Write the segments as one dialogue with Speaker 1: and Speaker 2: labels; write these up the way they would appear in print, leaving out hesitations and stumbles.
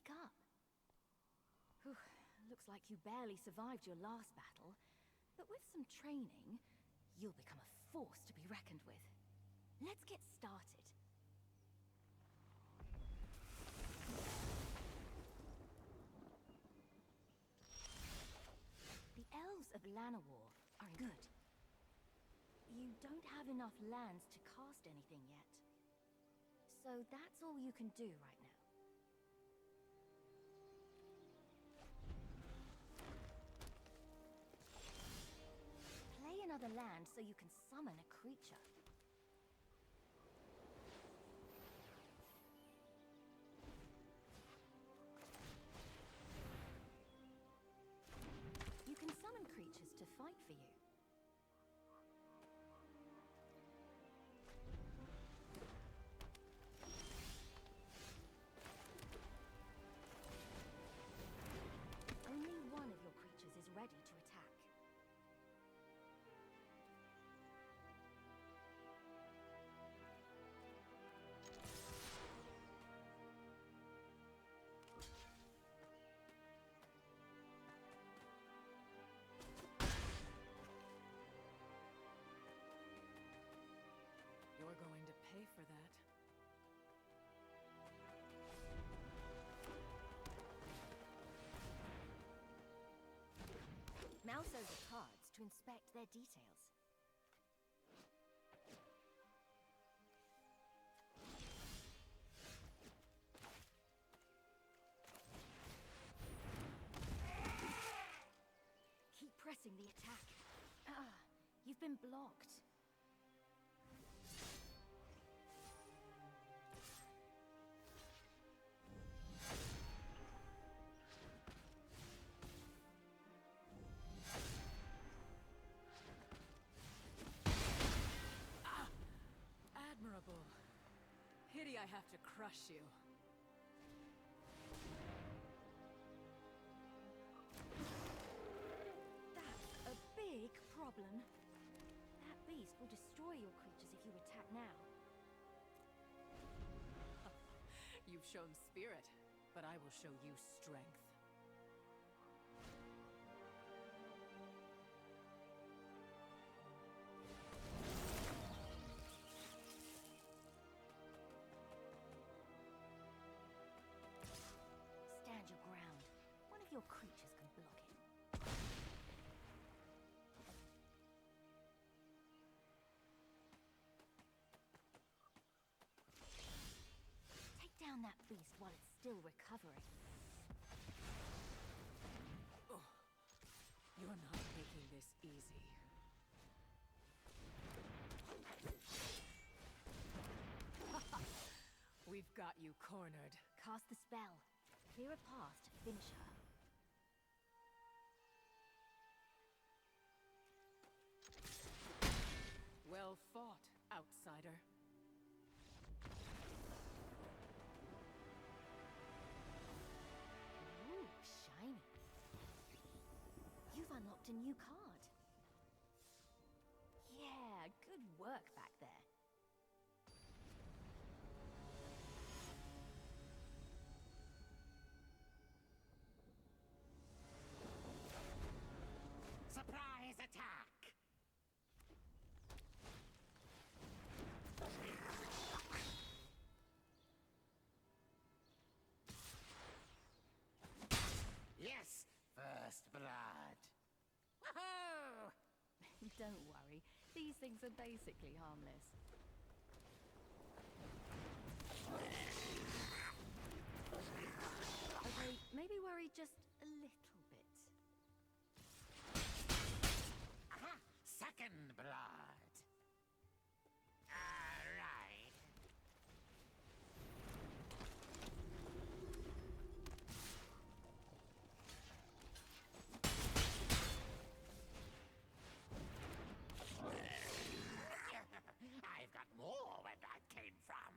Speaker 1: wake up. Whew, looks like you barely survived your last battle, but with some training, you'll become a force to be reckoned with. Let's get started. The elves of Llanowar are good. You don't have enough lands to cast anything yet. So that's all you can do right now. Play another land so you can summon a creature. You can summon creatures to fight for you. Only one of your creatures is ready to attack.
Speaker 2: You're going to pay for that.
Speaker 1: Mouse over cards to inspect their details. Keep pressing the attack. Ah, you've been blocked.
Speaker 2: Admirable. Pity I have to crush you.
Speaker 1: That's a big problem. That beast will destroy your creatures if you attack now.
Speaker 2: You've shown spirit, but I will show you strength.
Speaker 1: Stand your ground. One of your creatures can block it. Take down that beast while it's still recovering.
Speaker 2: Oh, you're not making this easy. We've got you cornered.
Speaker 1: Cast the spell. Clear a path to finish her.
Speaker 2: Well fought, outsider.
Speaker 1: Ooh, shiny. You've unlocked a new card. Yeah, good work back there.
Speaker 3: Surprise attack! Yes, first blood. Woohoo!
Speaker 1: Don't worry, these things are basically harmless. Okay, maybe worry just a little bit.
Speaker 3: Aha! Second blood. All right. I've got more where that came from.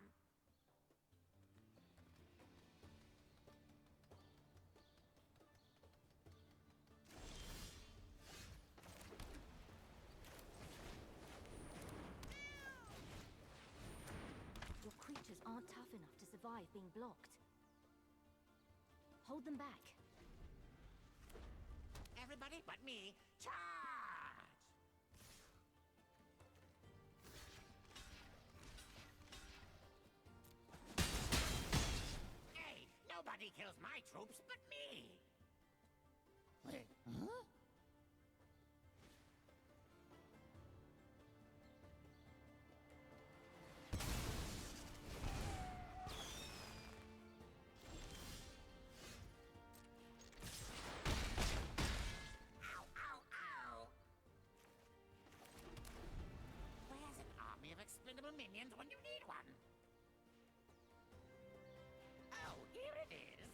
Speaker 1: Your creatures aren't tough enough to survive being blocked. Hold them back.
Speaker 3: Everybody but me, charge! Hey, nobody kills my troops but me! Wait, huh? Ow, ow, ow! Where's an army of expendable minions when you need one? Oh, here it is.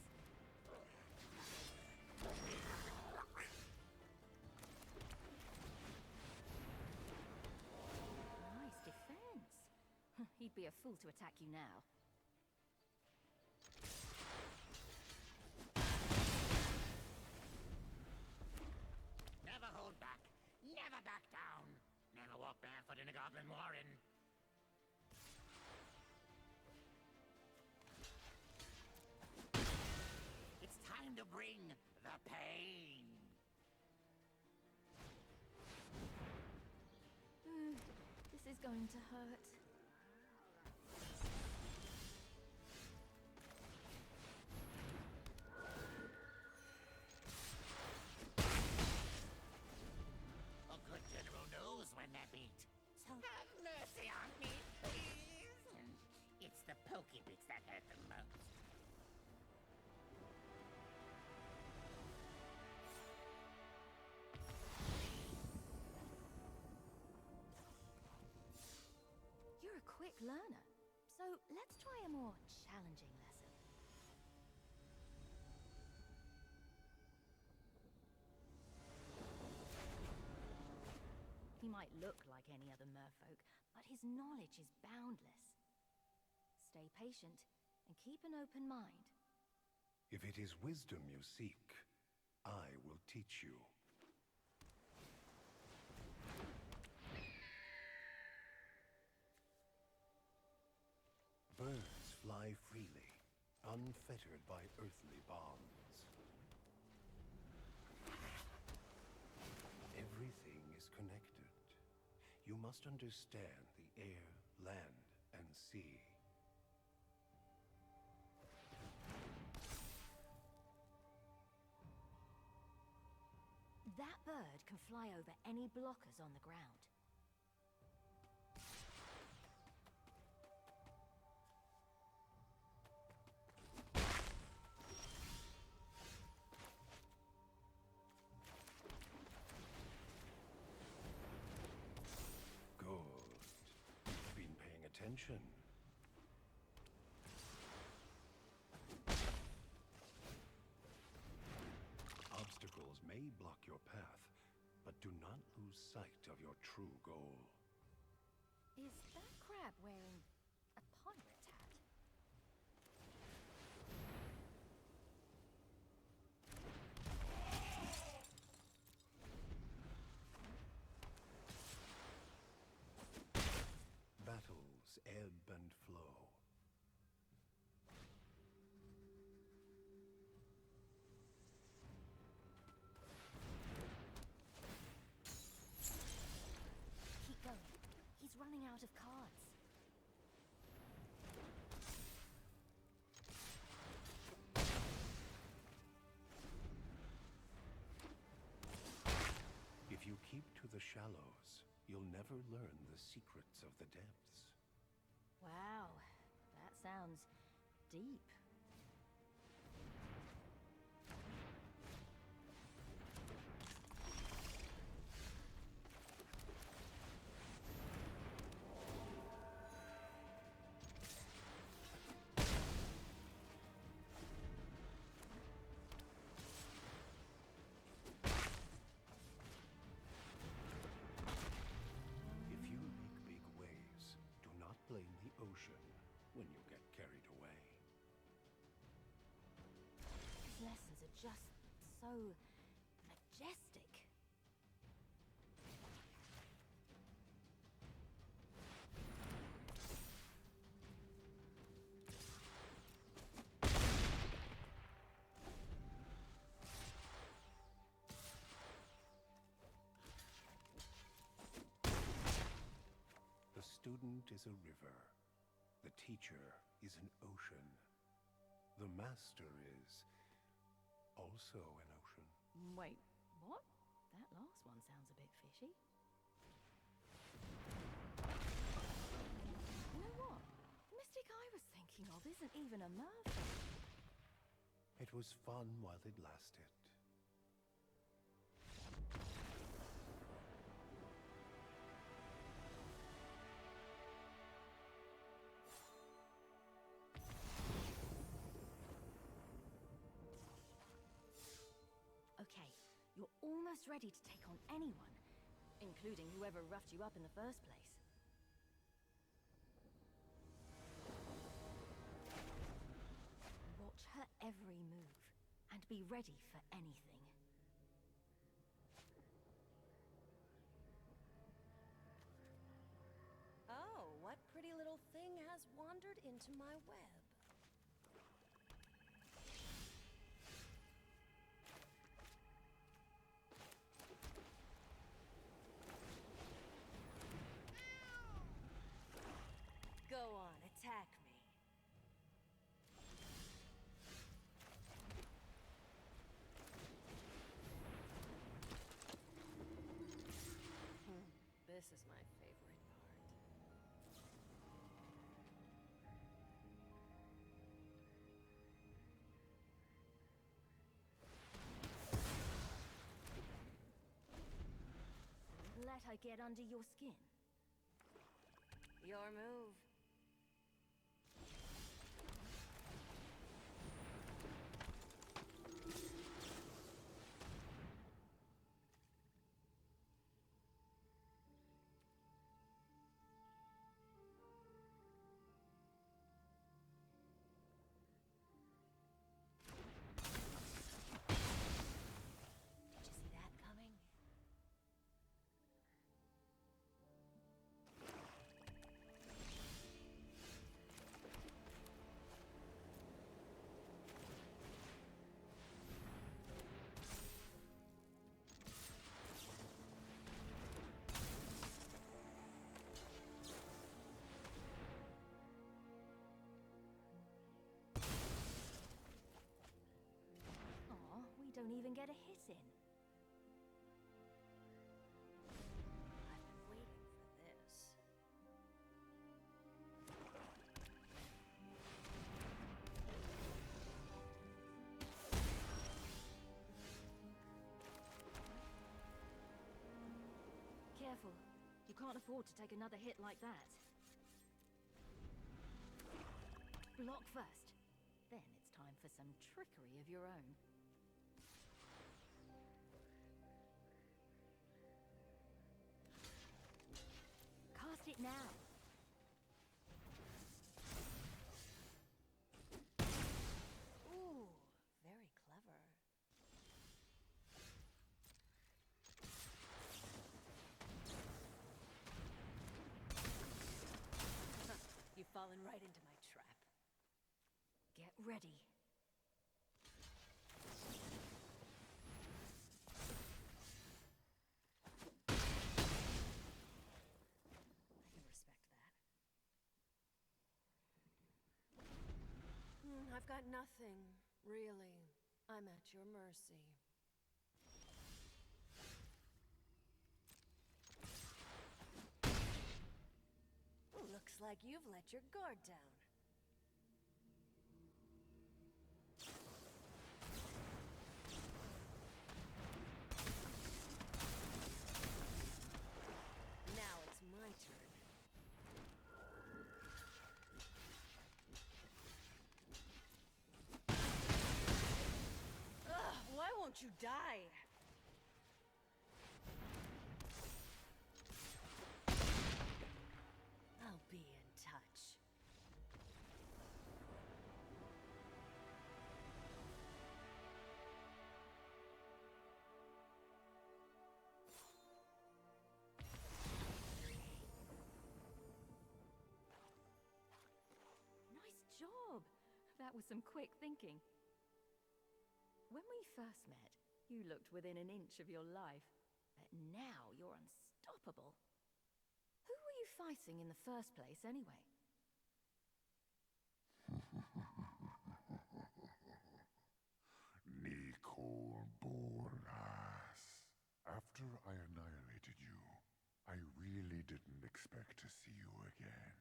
Speaker 1: Nice defense. He'd be a fool to attack you now.
Speaker 3: Never hold back. Never back down. Never walk barefoot in a goblin warren. It's time to bring the pain.
Speaker 1: This is going to hurt.
Speaker 3: A good general knows when they're beat. So have mercy on me, please. It's the pokey bits that hurt the most.
Speaker 1: You're a quick learner. So let's try a more challenging lesson. He might look like any other merfolk, but his knowledge is boundless. Stay patient and keep an open mind.
Speaker 4: If it is wisdom you seek, I will teach you. Birds fly freely, unfettered by earthly bonds. Everything is connected. You must understand the air, land, and sea.
Speaker 1: That bird can fly over any blockers on the ground.
Speaker 4: Good. Been paying attention. Obstacles may block your path, but do not lose sight of your true goal.
Speaker 1: Is that crab wearing a pirate hat?
Speaker 4: Battles ebb and flow.
Speaker 1: Keep going. He's running out of cards.
Speaker 4: If you keep to the shallows, you'll never learn the secrets of the depths.
Speaker 1: Wow, that sounds deep.
Speaker 4: If you make big waves, do not blame the ocean when you get carried away.
Speaker 1: His lessons are just so majestic.
Speaker 4: student is a river. The teacher is an ocean. The master is also an ocean.
Speaker 1: Wait, what? That last one sounds a bit fishy. You know what? The mystic I was thinking of isn't even a merfolk.
Speaker 4: It was fun while it lasted.
Speaker 1: Okay, you're almost ready to take on anyone, including whoever roughed you up in the first place. Watch her every move, and be ready for anything.
Speaker 5: Oh, what pretty little thing has wandered into my web? Go on, attack me. This is my favorite part.
Speaker 1: Let her get under your skin.
Speaker 5: Your move. Did you see that coming?
Speaker 1: Aw, we don't even get a hit in.
Speaker 5: I've been waiting for this.
Speaker 1: Careful. You can't afford to take another hit like that. Block first. Then it's time for some trickery of your own. Cast it now.
Speaker 5: Ooh, very clever. You've fallen right into my trap.
Speaker 1: Get ready.
Speaker 5: I can respect that. I've got nothing, really. I'm at your mercy. Looks like you've let your guard down. Now it's my turn. Ugh, why won't you die? I'll be in touch.
Speaker 1: Nice job. That was some quick thinking. When we first met, you looked within an inch of your life. But now you're unstoppable. Who were you fighting in the first place, anyway?
Speaker 6: Nicole Bolas. After I annihilated you, I really didn't expect to see you again.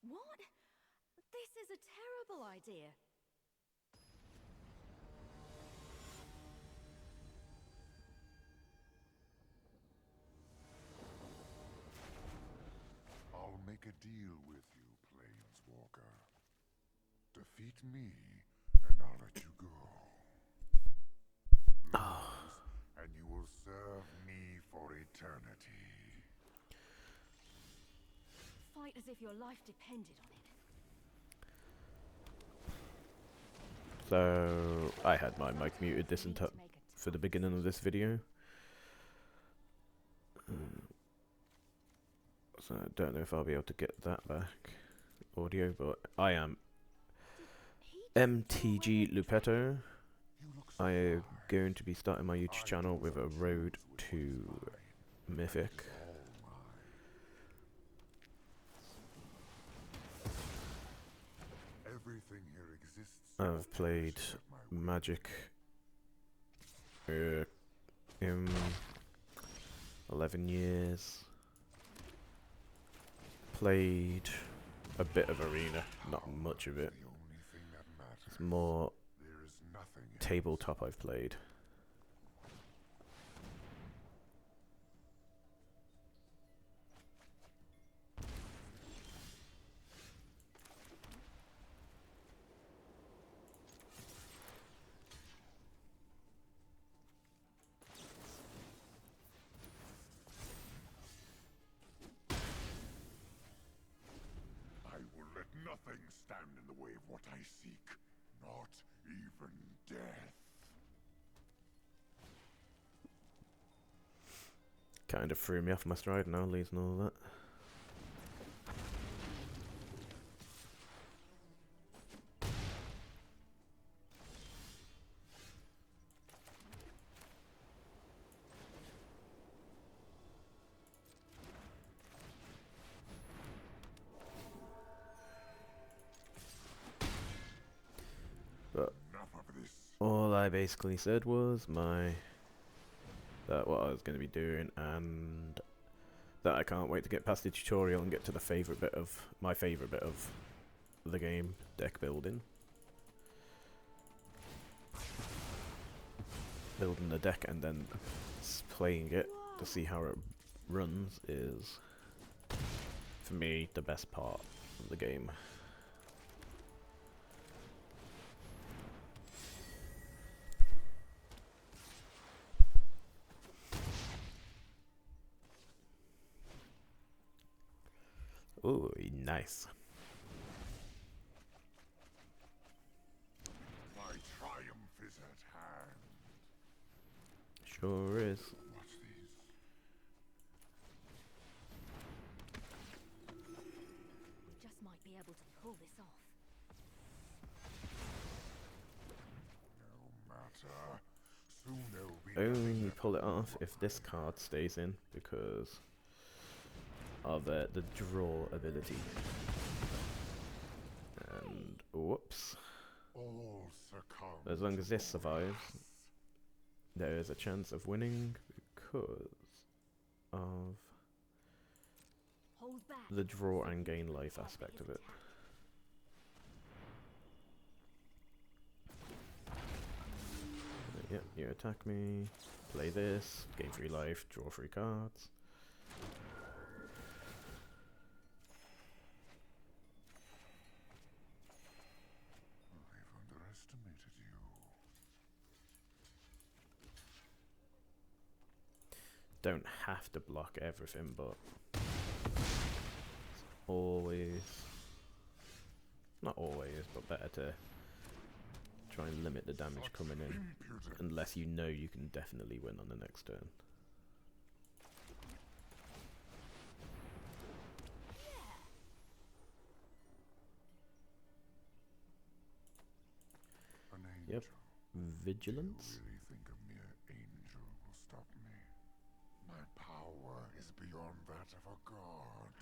Speaker 1: What? This is a terrible idea.
Speaker 6: I'll make a deal with you, Planeswalker. Defeat me, and I'll let you go. Lose, and you will serve me for eternity.
Speaker 1: Fight as if your life depended on it.
Speaker 7: So I had my mic muted this for the beginning of this video. So I don't know if I'll be able to get that back, audio, but I am MTG Lupetto. I am going to be starting my YouTube channel with a road to Mythic.
Speaker 6: Everything here exists.
Speaker 7: I've played Magic in 11 years. Played a bit of Arena, not much of it.
Speaker 6: The only thing that matters.
Speaker 7: It's more
Speaker 6: There is nothing else.
Speaker 7: tabletop I've played.
Speaker 6: I will let nothing stand in the way of what I seek. Not even death.
Speaker 7: Kind of threw me off my stride now, losing all that. But
Speaker 6: Enough of this.
Speaker 7: all I basically said was that what I was going to be doing, and that I can't wait to get past the tutorial and get to the my favourite bit of the game, deck building. Building the deck and then playing it to see how it runs is, for me, the best part of the game. Ooh, nice.
Speaker 6: My triumph is at hand.
Speaker 7: Sure is.
Speaker 6: Watch these.
Speaker 1: We just might be able to pull this off.
Speaker 6: No matter. Soon there will be
Speaker 7: Only pull it off if this card stays in because of the draw ability. And whoops.
Speaker 6: all succumb.
Speaker 7: As long as this survives, there is a chance of winning because of
Speaker 1: Hold back.
Speaker 7: the draw and gain life aspect of it. Yep, you attack me, play this, gain 3 life, draw 3 cards.
Speaker 6: I've underestimated you.
Speaker 7: Don't have to block everything, but it's always, not always, but better to try and limit the damage coming in,
Speaker 6: Impudent.
Speaker 7: unless you know you can definitely win on the next turn.
Speaker 6: An angel.
Speaker 7: Yep. Vigilance?
Speaker 6: You really think a mere angel will stop me? My power is beyond that. that of a god.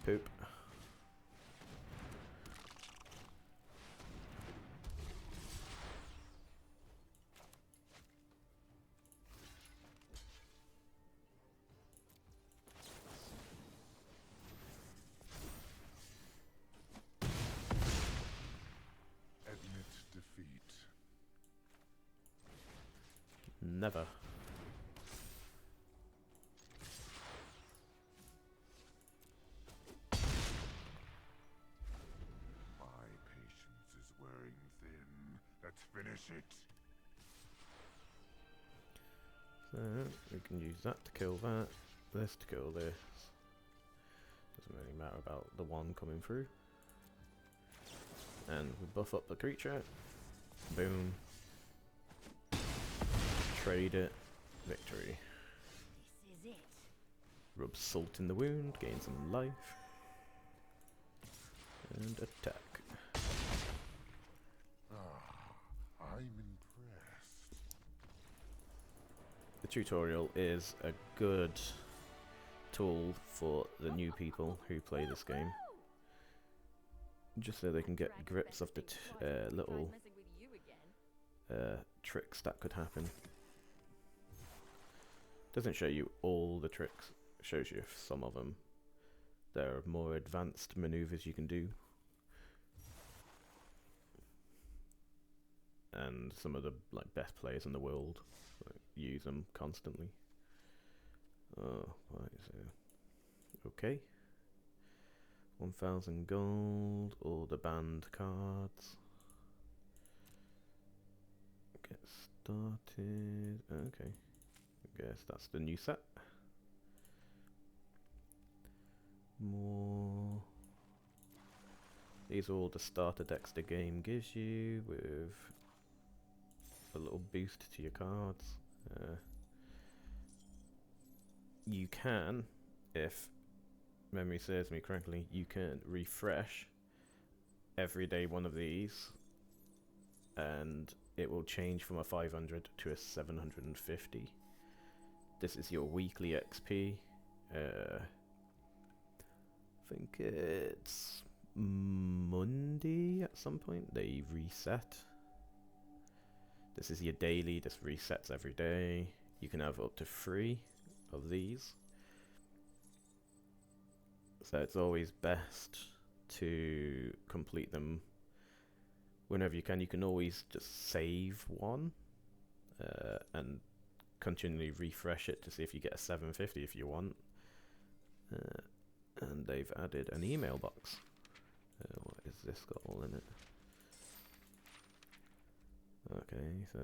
Speaker 7: Poop.
Speaker 6: Admit defeat.
Speaker 7: Never.
Speaker 6: My patience is wearing thin. Let's finish it.
Speaker 7: So we can use that to kill that, this to kill this. Doesn't really matter about the one coming through. And we buff up the creature. Boom. Trade it. Victory.
Speaker 1: This is it.
Speaker 7: Rub salt in the wound, gain some life. And attack.
Speaker 6: I'm impressed.
Speaker 7: The tutorial is a good tool for the new people who play this game. Just so they can get grips of the little
Speaker 1: Messing with you again.
Speaker 7: tricks that could happen. Doesn't show you all the tricks, it shows you some of them. There are more advanced maneuvers you can do. And some of the best players in the world use them constantly. Oh, right, so okay. 1,000 gold, all the banned cards. Get started. Okay, I guess that's the new set. More. These are all the starter decks the game gives you with a little boost to your cards. You can, if memory serves me correctly, you can refresh every day one of these and it will change from a 500 to a 750. This is your weekly XP. I think it's Monday at some point they reset. This is your daily, this resets every day. You can have up to 3 of these. So it's always best to complete them whenever you can. You can always just save one and continually refresh it to see if you get a 750 if you want. And they've added an email box. What is this got all in it? Okay, so...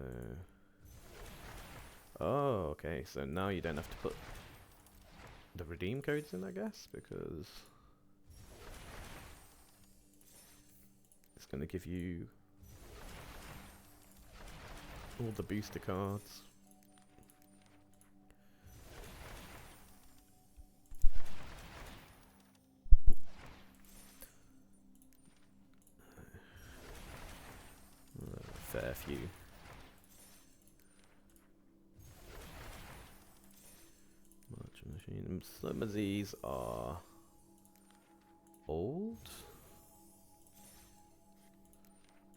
Speaker 7: Oh, okay, so now you don't have to put the redeem codes in, I guess, because it's going to give you all the booster cards. Fair few. Machine. Some of these are old.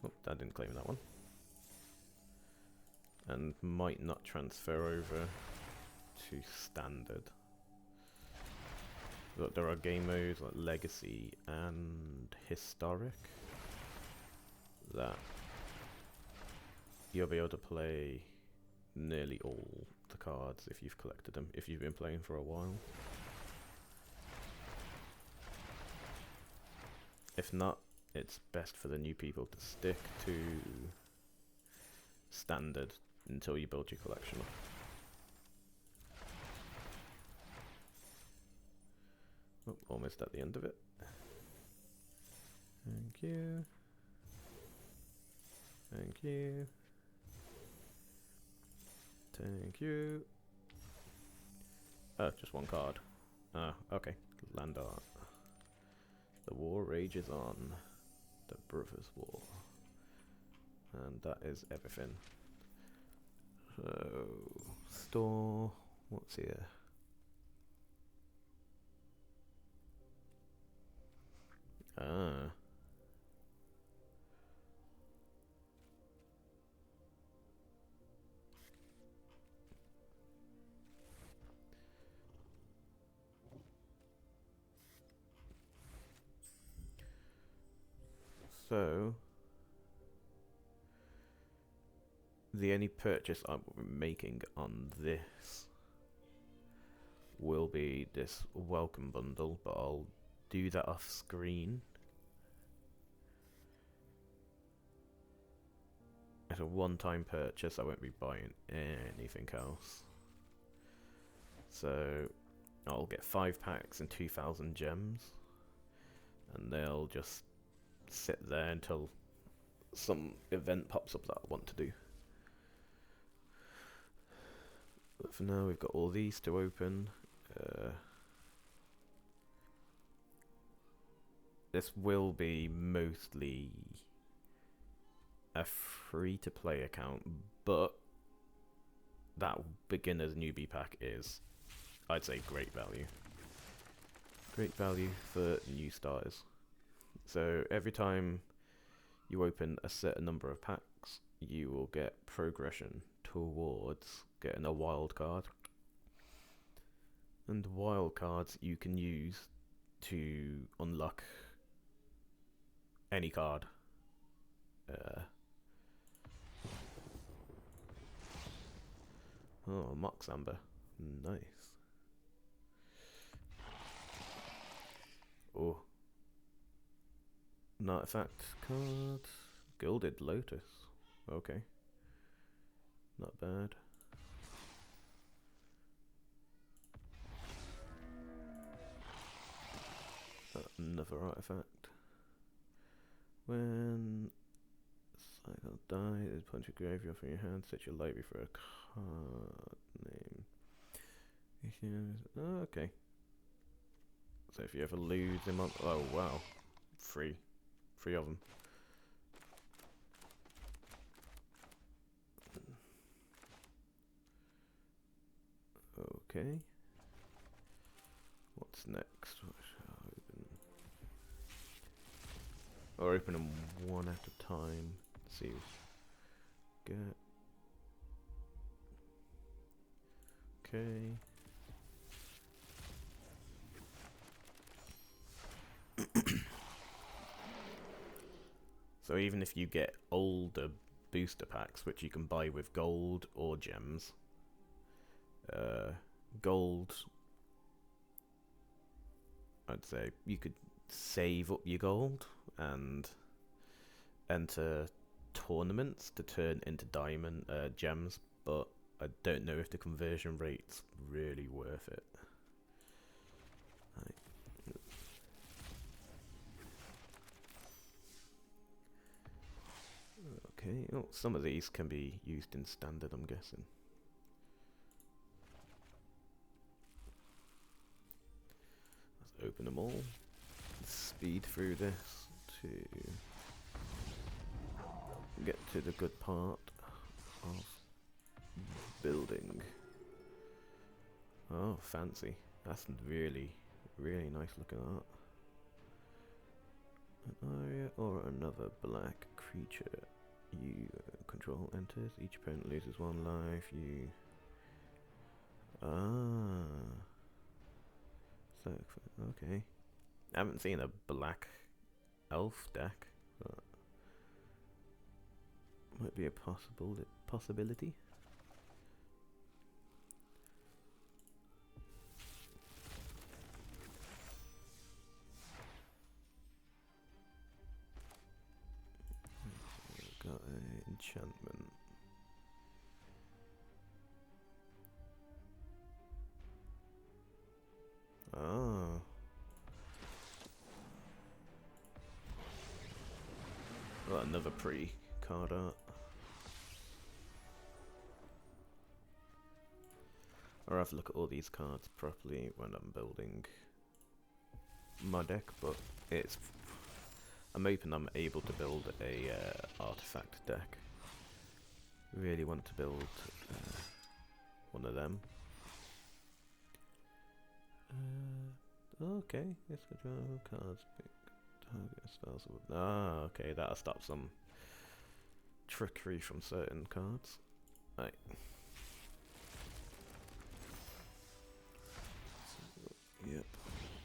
Speaker 7: Oh, I didn't claim that one. And might not transfer over to standard. But there are game modes like Legacy and Historic that you'll be able to play nearly all the cards if you've collected them, if you've been playing for a while. If not, it's best for the new people to stick to standard until you build your collection up. Oh, almost at the end of it. Thank you. Thank you. Thank you. Oh, just one card. Ah, okay. Land art. The war rages on. The Brothers' War. And that is everything. So, store, what's here? Ah. So, the only purchase I'm making on this will be this welcome bundle, but I'll do that off screen. It's a one-time purchase, I won't be buying anything else. So, I'll get 5 packs and 2,000 gems, and they'll just sit there until some event pops up that I want to do. But for now, we've got all these to open. This will be mostly a free-to-play account, but that beginner's newbie pack is, I'd say, great value. Great value for new starters. So every time you open a certain number of packs, you will get progression towards getting a wild card. And wild cards you can use to unlock any card. Oh, Mox Amber. Nice. Oh. An artifact card. Gilded Lotus. Okay. Not bad. Another artifact. When cycle dies, punch a graveyard from your hand, set your library for a card name. Oh, okay. So if you ever lose them on, oh wow, free of them. Okay. What's next? What shall I open? Or open them one at a time. Let's see. Get. Okay. So even if you get older booster packs, which you can buy with gold or gems, gold, I'd say you could save up your gold and enter tournaments to turn into diamond gems, but I don't know if the conversion rate's really worth it. Okay, oh, some of these can be used in standard, I'm guessing. Let's open them all. Speed through this to get to the good part of building. Oh, fancy. That's really, really nice looking art. An area or another black creature you control enters. Each opponent loses 1 life. You... Ah. So, okay. I haven't seen a black elf deck. But might be a possibility. Got an enchantment. Ah. Well, another pretty card art. I'll have to look at all these cards properly when I'm building my deck, but it's... I'm hoping I'm able to build a artifact deck. Really want to build one of them. Okay, let's go draw cards. Pick target spells. Ah, okay, that'll stop some trickery from certain cards. Right. Yep.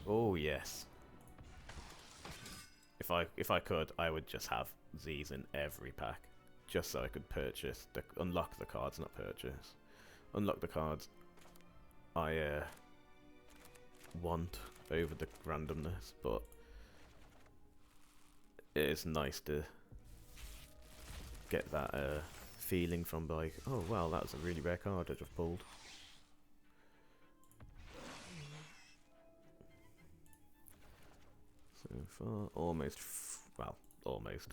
Speaker 7: Oh yes. If I could, I would just have these in every pack, just so I could purchase unlock the cards, not purchase. Unlock the cards I want over the randomness, but it is nice to get that feeling from like, oh wow, that was a really rare card I just pulled. So far, almost, almost.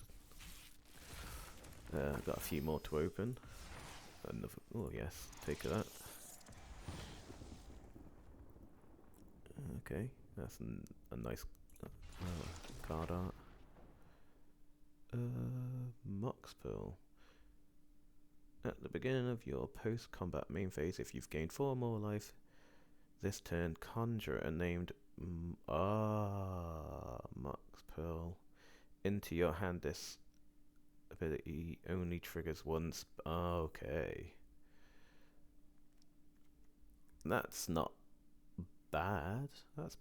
Speaker 7: Got a few more to open. Another, oh yes, take that. Okay, that's a nice card art. Mox Pearl. At the beginning of your post-combat main phase, if you've gained 4 more life this turn, conjure a named Mox Pearl into your hand. This ability only triggers once. Okay. That's not bad. That's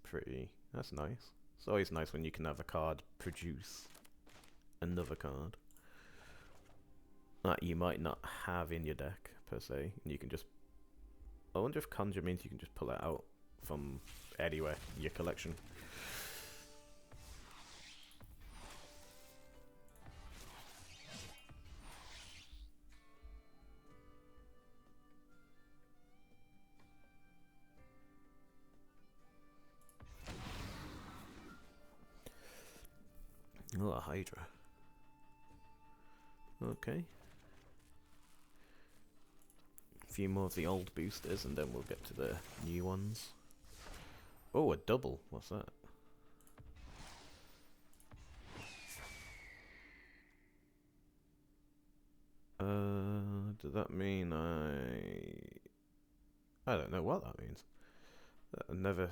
Speaker 7: nice. It's always nice when you can have a card produce another card that you might not have in your deck per se, and you can just, I wonder if conjure means you can just pull it out from anywhere in your collection. Oh, a Hydra. Okay. A few more of the old boosters and then we'll get to the new ones. Oh, a double. What's that? Does that mean I don't know what that means. I've never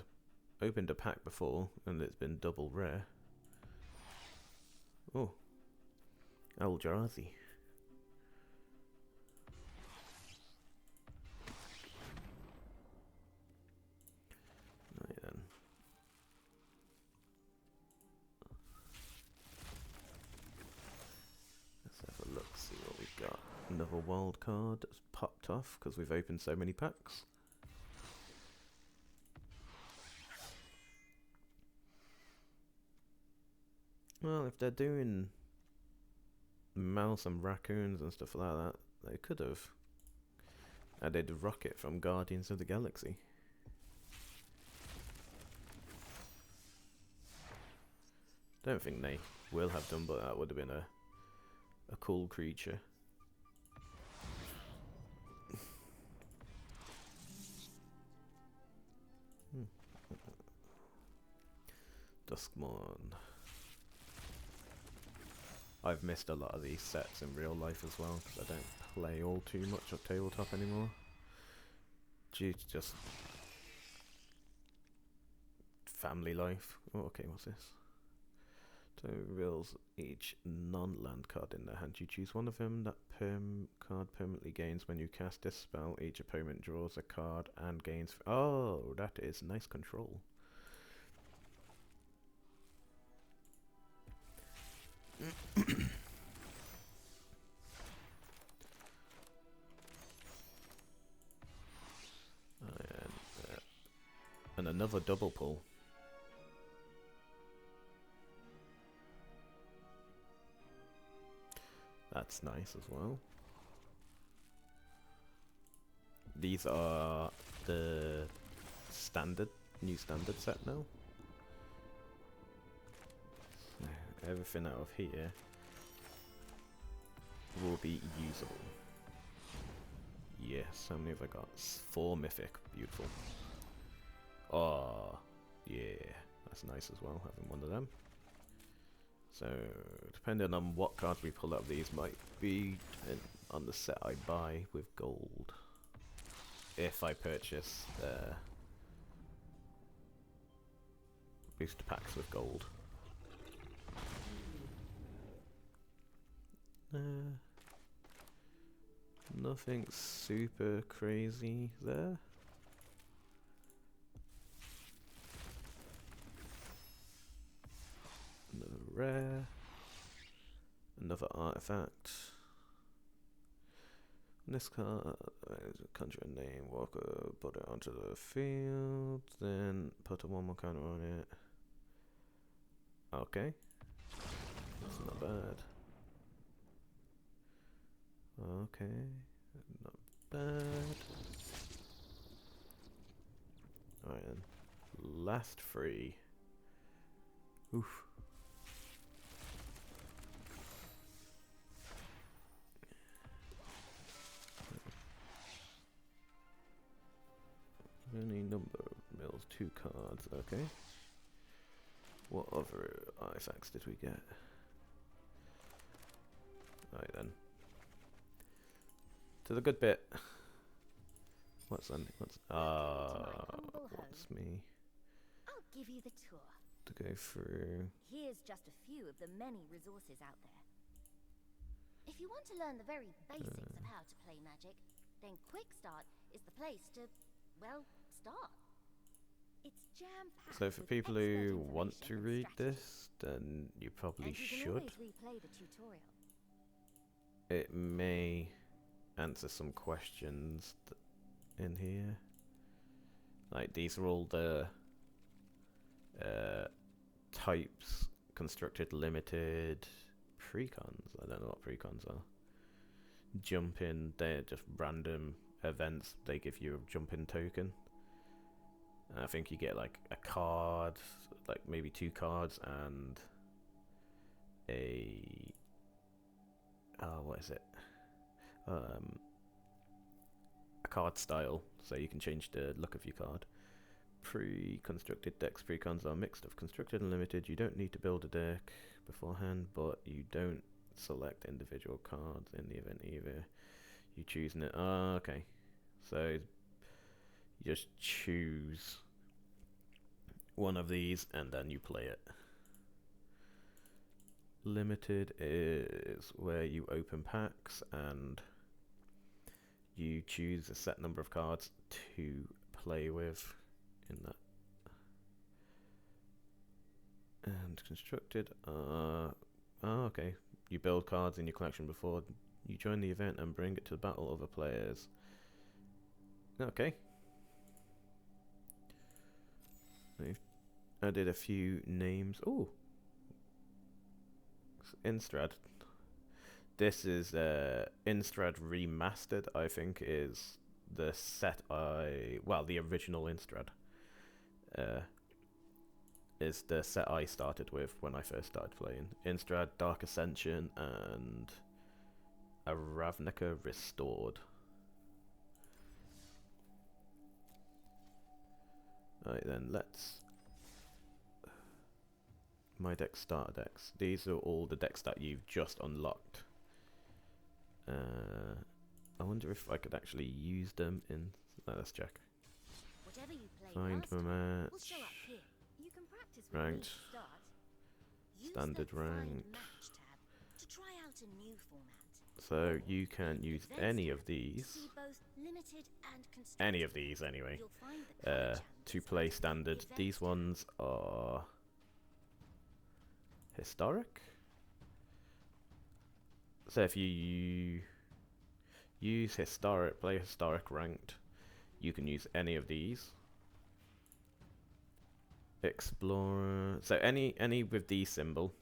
Speaker 7: opened a pack before and it's been double rare. Oh, Eldrazi. Right then. Let's have a look, see what we've got. Another wild card that's popped off because we've opened so many packs. Well, if they're doing mouse and raccoons and stuff like that, they could have added Rocket from Guardians of the Galaxy. Don't think they will have done, but that would have been a cool creature. Duskmourn. I've missed a lot of these sets in real life as well, because I don't play all too much of tabletop anymore. Due to just family life. Oh, okay, what's this? So reveals each non-land card in their hand. You choose one of them. That card permanently gains when you cast this spell. Each opponent draws a card and gains. Oh, that is nice control. And another double pull. That's nice as well. These are the new standard set now. Everything out of here will be usable. Yes, how many have I got? 4 mythic, beautiful. Oh, yeah, that's nice as well, having one of them. So, depending on what cards we pull out of these, might be on the set I buy with gold. If I purchase booster packs with gold. Nothing super crazy there. Another rare. Another artifact. This card, conjure a name, Walker, put it onto the field, then put a 1/1 counter on it. Okay. That's not bad. Okay. Not bad. Alright then. Last free. Oof. Any number of mills, 2 cards, okay. What other artifacts did we get? Right then. To the good bit. What's that? What's me
Speaker 1: I'll give you the tour.
Speaker 7: to go through?
Speaker 1: Here's just a few of the many resources out there. If you want to learn the very basics of how to play Magic, then Quick Start is the place to, well, start. It's jam-packed.
Speaker 7: So for
Speaker 1: with
Speaker 7: people
Speaker 1: expert
Speaker 7: who want to
Speaker 1: information and
Speaker 7: read
Speaker 1: strategy.
Speaker 7: this, then you probably
Speaker 1: And you can
Speaker 7: should.
Speaker 1: always replay the tutorial.
Speaker 7: It may answer some questions in here. Like these are all the types: constructed, limited, precons. I don't know what precons are. Jump in, they're just random events. They give you a jump in token. And I think you get like a card, like maybe 2 cards, and a what is it? A card style, so you can change the look of your card. Pre-constructed decks. Precons are mixed of constructed and limited. You don't need to build a deck beforehand, but you don't select individual cards in the event either. You choosing it. Oh, okay. So you just choose one of these and then you play it. Limited is where you open packs and you choose a set number of cards to play with in that. And constructed, okay. You build cards in your collection before you join the event and bring it to the battle of other players. Okay. They've added a few names. Ooh. Innistrad. This is Innistrad Remastered, I think, is the set the original Innistrad is the set I started with when I first started playing. Innistrad, Dark Ascension, and a Ravnica Restored. Right then, let's... My deck starter decks. These are all the decks that you've just unlocked. I wonder if I could actually use them in... let's check.
Speaker 1: Whatever you play
Speaker 7: Find
Speaker 1: last
Speaker 7: my
Speaker 1: time will
Speaker 7: match.
Speaker 1: show up here. You can practice with
Speaker 7: Ranked.
Speaker 1: me to start. Use
Speaker 7: Standard
Speaker 1: the Find
Speaker 7: ranked.
Speaker 1: Match tab to try out a new format.
Speaker 7: So you can use
Speaker 1: Advanced
Speaker 7: any
Speaker 1: tab
Speaker 7: of these.
Speaker 1: to see both limited and constructed.
Speaker 7: Any of these anyway.
Speaker 1: You'll find the colour
Speaker 7: To
Speaker 1: chances
Speaker 7: play
Speaker 1: under the
Speaker 7: standard.
Speaker 1: Event
Speaker 7: These
Speaker 1: tab.
Speaker 7: ones are historic. So if you use historic, play historic ranked, you can use any of these. Explorer. So any with the symbol.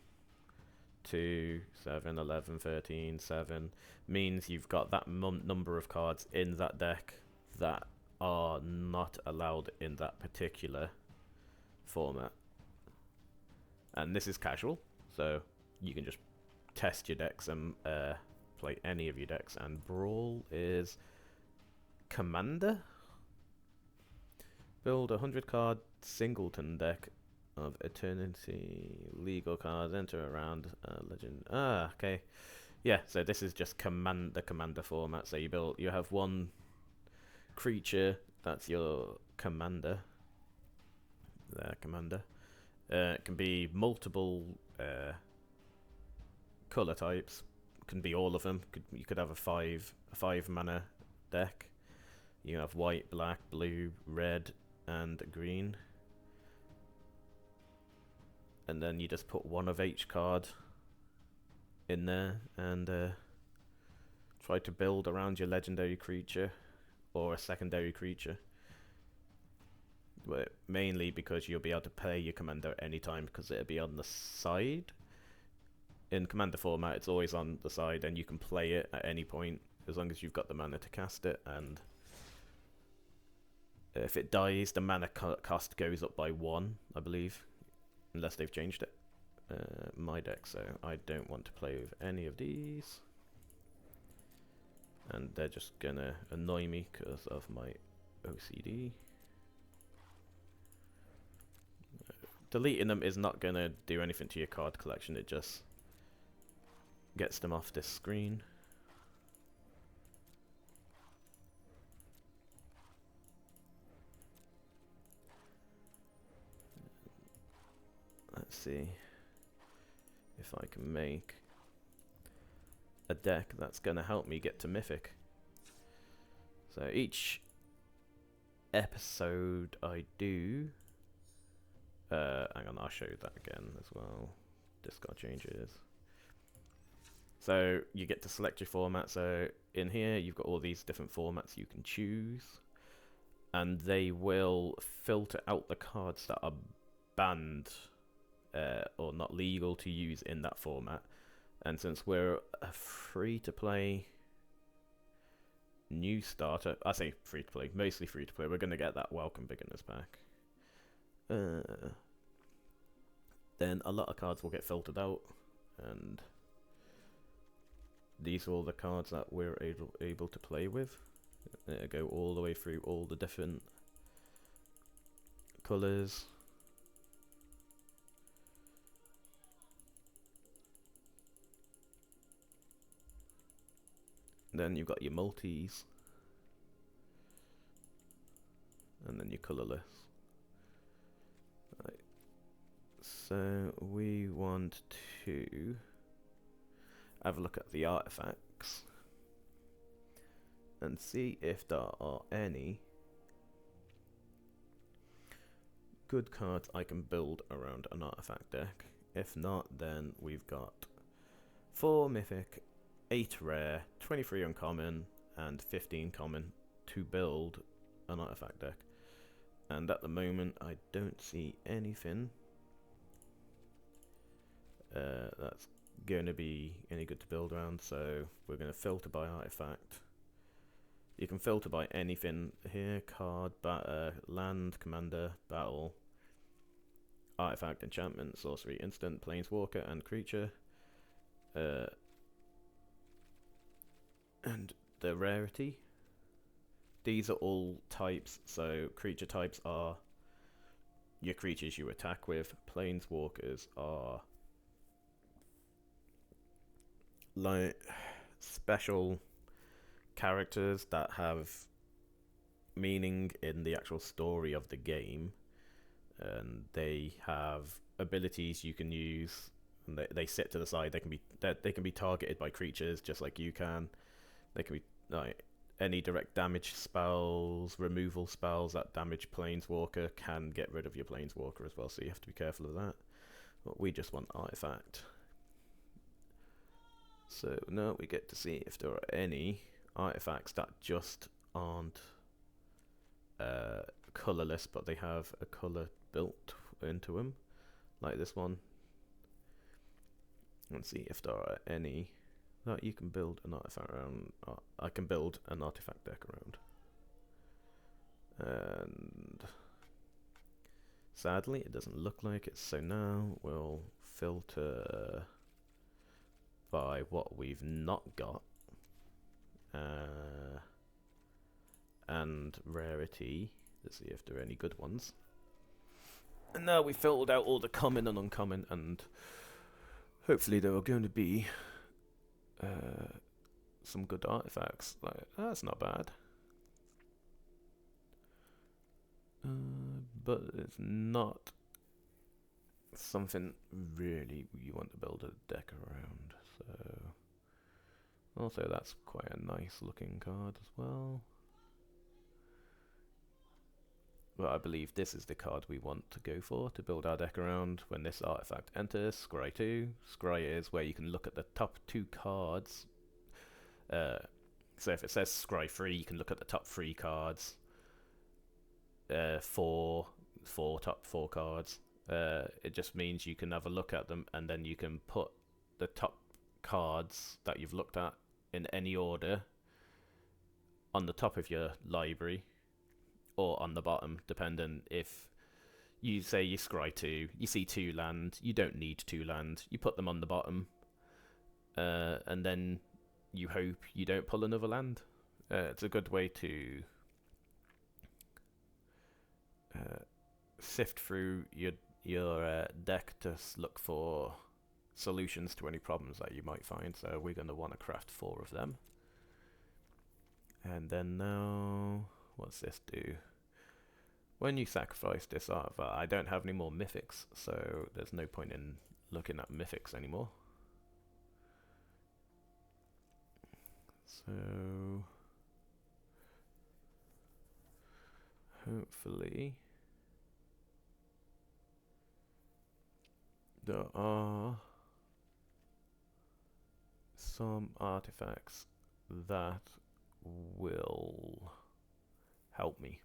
Speaker 7: 2, 7, 11, 13, 7 means you've got that number of cards in that deck that are not allowed in that particular format. And this is casual, so you can just test your decks and play any of your decks. And Brawl is Commander. Build a 100 card singleton deck of Eternity. Legal cards enter around legend. Ah, okay. Yeah, so this is just the commander format. So you have one creature that's your commander. Commander. It can be multiple color types. Can be all of them. You could have a five mana deck. You have white, black, blue, red, and green. And then you just put one of each card in there and try to build around your legendary creature or a secondary creature. But mainly because you'll be able to play your commander at any time because it'll be on the side. In commander format, it's always on the side and you can play it at any point as long as you've got the mana to cast it. And if it dies, the mana cost goes up by 1, I believe. Unless they've changed it. My deck, so I don't want to play with any of these. And they're just gonna annoy me because of my OCD. Deleting them is not gonna do anything to your card collection, it just gets them off this screen. Let's see if I can make a deck that's going to help me get to Mythic. So each episode I do... hang on, I'll show you that again as well. Discard changes. So you get to select your format. So in here you've got all these different formats you can choose. And they will filter out the cards that are banned or not legal to use in that format. And since we're a free-to-play new starter, I say free-to-play, mostly free-to-play, we're going to get that Welcome Beginners pack. Then a lot of cards will get filtered out, and these are all the cards that we're able to play with. Go all the way through all the different colours. Then you've got your multis, and then your colourless. Right. So we want to have a look at the artifacts and see if there are any good cards I can build around an artifact deck. If not, then we've got 4 mythic, 8 rare, 23 uncommon, and 15 common to build an artifact deck. And at the moment, I don't see anything that's going to be any good to build around, so we're going to filter by artifact. You can filter by anything here: card, land, commander, battle, artifact, enchantment, sorcery, instant, planeswalker, and creature. And the rarity. These are all types, so creature types are your creatures you attack with. Planeswalkers are like special characters that have meaning in the actual story of the game, and they have abilities you can use, and they sit to the side. They can be targeted by creatures just like you can. They can be like any direct damage spells, removal spells that damage Planeswalker can get rid of your Planeswalker as well, so you have to be careful of that. But we just want artifact. So now we get to see if there are any artifacts that just aren't colourless, but they have a colour built into them, like this one. Let's see if there are any that you can build an artifact around. I can build an artifact deck around. And sadly, it doesn't look like it, so now we'll filter by what we've not got. And rarity, to see if there are any good ones. And now we've filtered out all the common and uncommon, and hopefully there are going to be some good artifacts. Like, that's not bad. But it's not something really you want to build a deck around. So also that's quite a nice looking card as well. But I believe this is the card we want to go for to build our deck around when this artifact enters. Scry 2. Scry is where you can look at the top 2 cards. So if it says Scry 3, you can look at the top 3 cards. Top 4 cards. It just means you can have a look at them, and then you can put the top cards that you've looked at in any order on the top of your library, or on the bottom, depending. If you say you scry 2, you see 2 land, you don't need 2 land, you put them on the bottom, and then you hope you don't pull another land. It's a good way to sift through your deck to look for solutions to any problems that you might find. So we're going to want to craft 4 of them. And then now, what's this do? When you sacrifice this artifact, I don't have any more mythics, so there's no point in looking at mythics anymore. So hopefully there are some artifacts that will help me.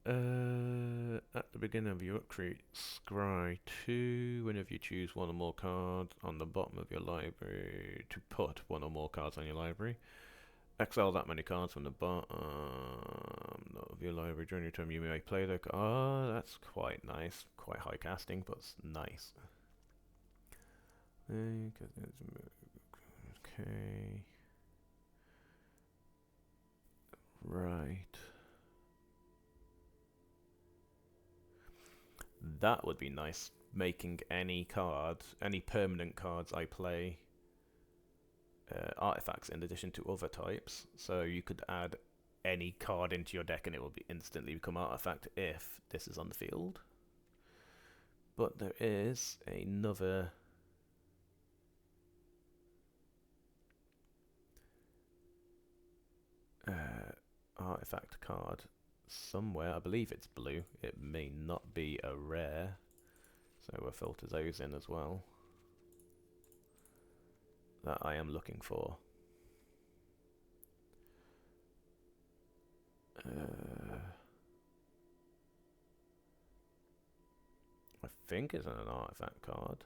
Speaker 7: At the beginning of your upgrade, scry 2 whenever you choose one or more cards on the bottom of your library to put one or more cards on your library. Exile that many cards from the bottom of your library during your turn. You may play the card. Oh, that's quite nice. Quite high casting, but it's nice. Okay. Right. That would be nice. Making any card, any permanent cards I play, artifacts in addition to other types. So you could add any card into your deck and it will be instantly become artifact if this is on the field. But there is another artifact card somewhere. I believe it's blue. It may not be a rare, so we'll filter those in as well, that I am looking for. I think it's an artifact card.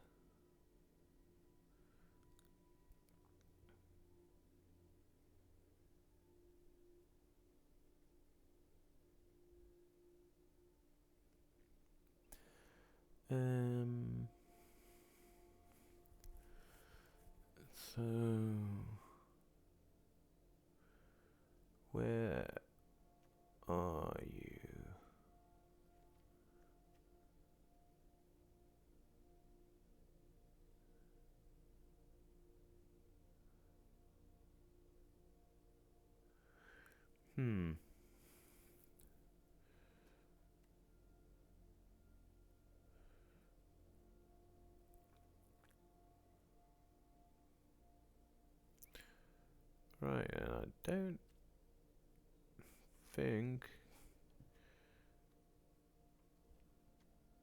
Speaker 7: So where are you? Right, and I don't think...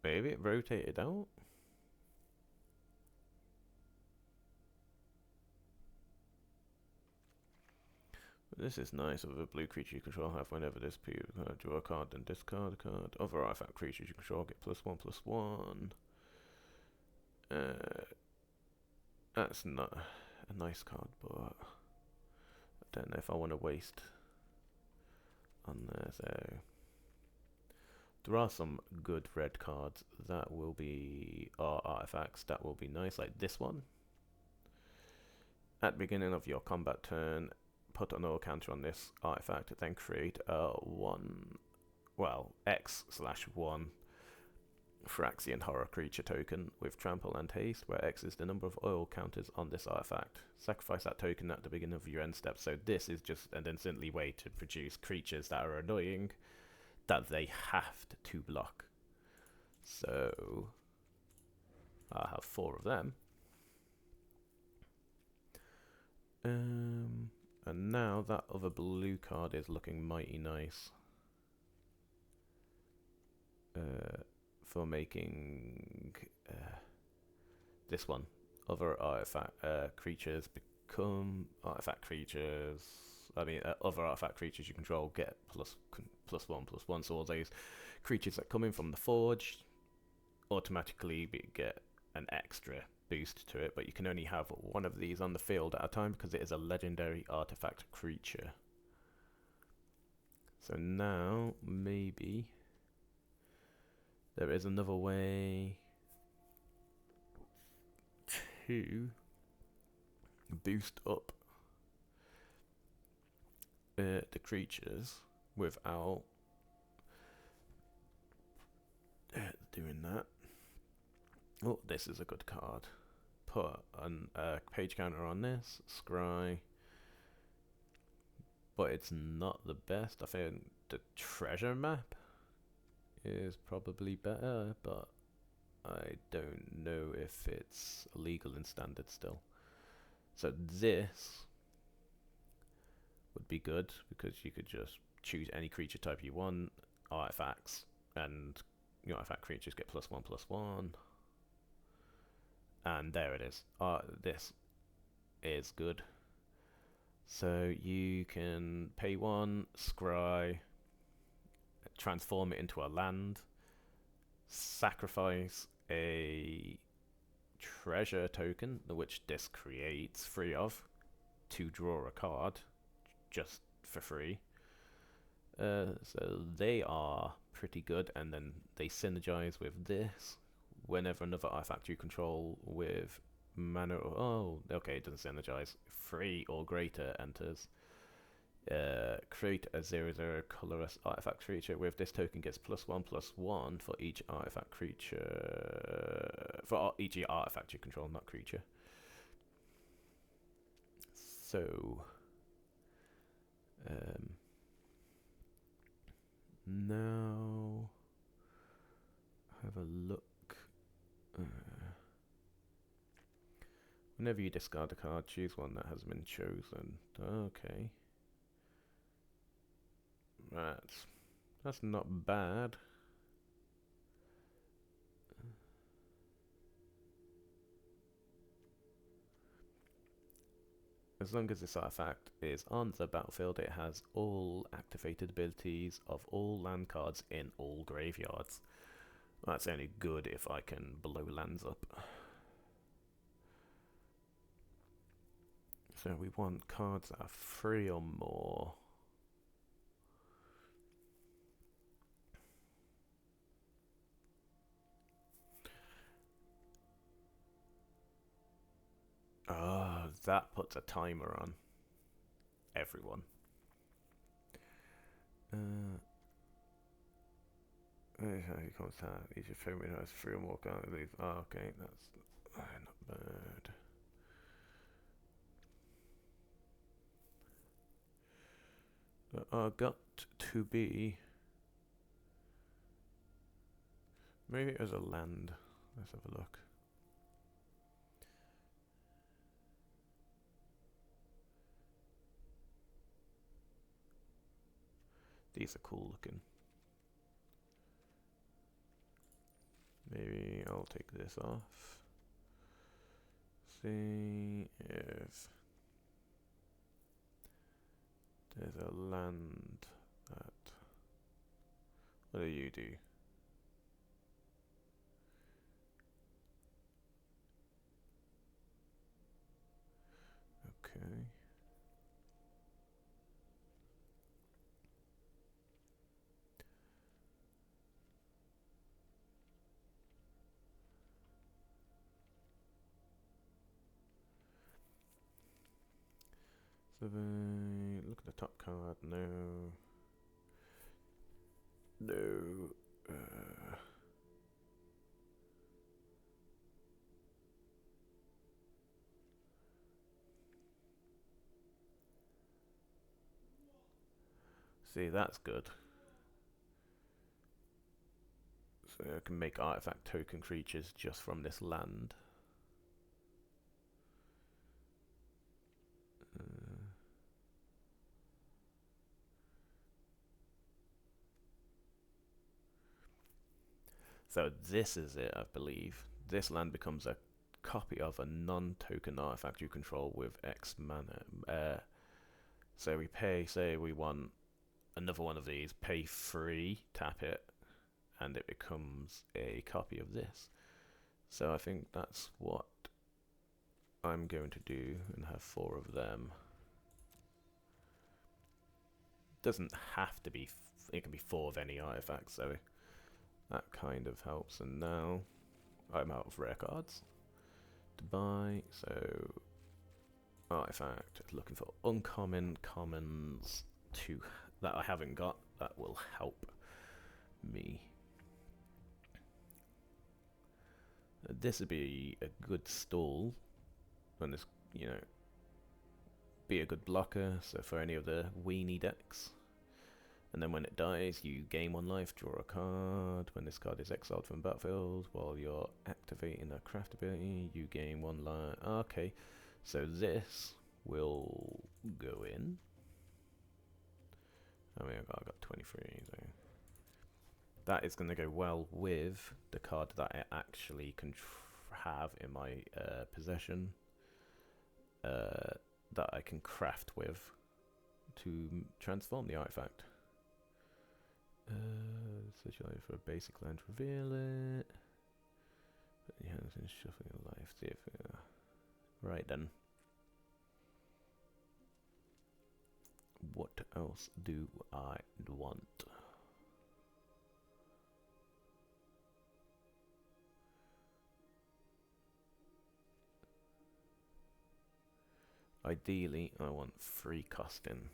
Speaker 7: Maybe it rotated out? This is nice. With a blue creature you control, have whenever this card, draw a card, then discard a card. Other artifact creatures you control get +1/+1. That's not a nice card, but I don't know if I want to waste on there. So there are some good red cards that will be artifacts that will be nice, like this one. At the beginning of your combat turn, put another counter on this artifact, then create a 1/1 well, X/1 Phyrexian horror creature token with trample and haste, where X is the number of oil counters on this artifact. Sacrifice that token at the beginning of your end step. So this is just an instantly way to produce creatures that are annoying that they have to block. So I'll have 4 of them. And now that other blue card is looking mighty nice. For making this one. Other artifact creatures become artifact creatures. I mean, other artifact creatures you control get +1/+1. So all those creatures that come in from the forge automatically get an extra boost to it. But you can only have one of these on the field at a time because it is a legendary artifact creature. So now maybe there is another way to boost up the creatures without doing that. Oh, this is a good card. Put a page counter on this, scry. But it's not the best. I think the treasure map is probably better, but I don't know if it's illegal in standard still. So this would be good because you could just choose any creature type you want, artifacts, and your artifact creatures get +1/+1. And there it is. This is good. So you can pay 1, scry, transform it into a land, sacrifice a treasure token, which this creates free of, to draw a card, just for free. So they are pretty good, and then they synergize with this. Whenever another artifact you control with mana, oh, okay, it doesn't synergize. 3 or greater enters. Create a 0/0 colorless artifact creature. With this token gets +1/+1 for each artifact creature. For each artifact you control, not creature. So now have a look. Whenever you discard a card, choose one that has been chosen. Okay. Right. That's not bad. As long as this artifact is on the battlefield, it has all activated abilities of all land cards in all graveyards. That's only good if I can blow lands up. So we want cards that are 3 or more. Oh, that puts a timer on everyone. You can't stand. You should show me has 3 or more cards. Oh, okay, that's not bad. Got to be. Maybe it was a land. Let's have a look. These are cool looking. Maybe I'll take this off. See if there's a land that. What do you do? Okay. So look at the top card now. No. See, that's good. So I can make artifact token creatures just from this land. So this is it, I believe. This land becomes a copy of a non-token artifact you control with X mana. So we pay, say we want another one of these, pay 3, tap it, and it becomes a copy of this. So I think that's what I'm going to do and have 4 of them. Doesn't have to be, it can be 4 of any artifact, so that kind of helps. And now I'm out of rare cards to buy, so artifact, looking for uncommon commons to that I haven't got that will help me. This would be a good stall when this, you know, be a good blocker, so for any of the weenie decks. And then when it dies, you gain 1 life, draw a card. When this card is exiled from the battlefield, while you're activating a craft ability, you gain 1 life. Okay, so this will go in. I mean, I got 23, so that is going to go well with the card that I actually can have in my possession, that I can craft with to transform the artifact. Search your life for a basic land, reveal it. Yeah, it's shuffling your life. See if right then. What else do I want? Ideally, I want free costing.